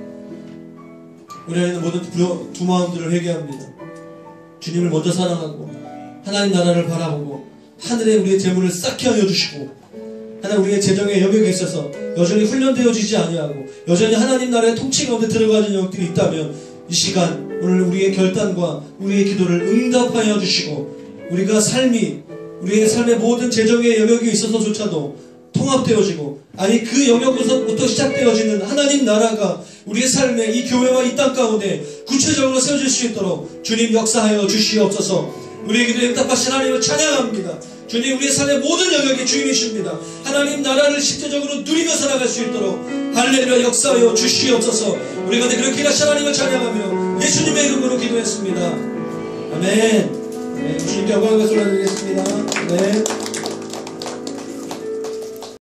우리 안에 있는 모든 두 마음들을 회개합니다. 주님을 먼저 사랑하고 하나님 나라를 바라보고 하늘에 우리의 재물을 쌓게 하여 주시고, 하나님 우리의 재정의 영역에 있어서 여전히 훈련되어지지 아니하고 여전히 하나님 나라의 통치 가운데 들어가는 영역들이 있다면 이 시간 오늘 우리의 결단과 우리의 기도를 응답하여 주시고, 우리가 우리의 삶의 모든 재정의 영역에 있어서조차도 통합되어지고, 아니 그 영역부터 시작되어지는 하나님 나라가 우리의 삶의 이 교회와 이 땅 가운데 구체적으로 세워질 수 있도록 주님 역사하여 주시옵소서. 우리의 기도에 응답하신 하나님을 찬양합니다. 주님, 우리의 삶의 모든 영역의 주인이십니다. 하나님 나라를 실제적으로 누리며 살아갈 수 있도록 할렐루야 역사하여 주시옵소서. 우리가 그렇게 일하신 하나님을 찬양하며 예수님의 이름으로 기도했습니다. 아멘. 주님께 영광을 돌려드리겠습니다. 네.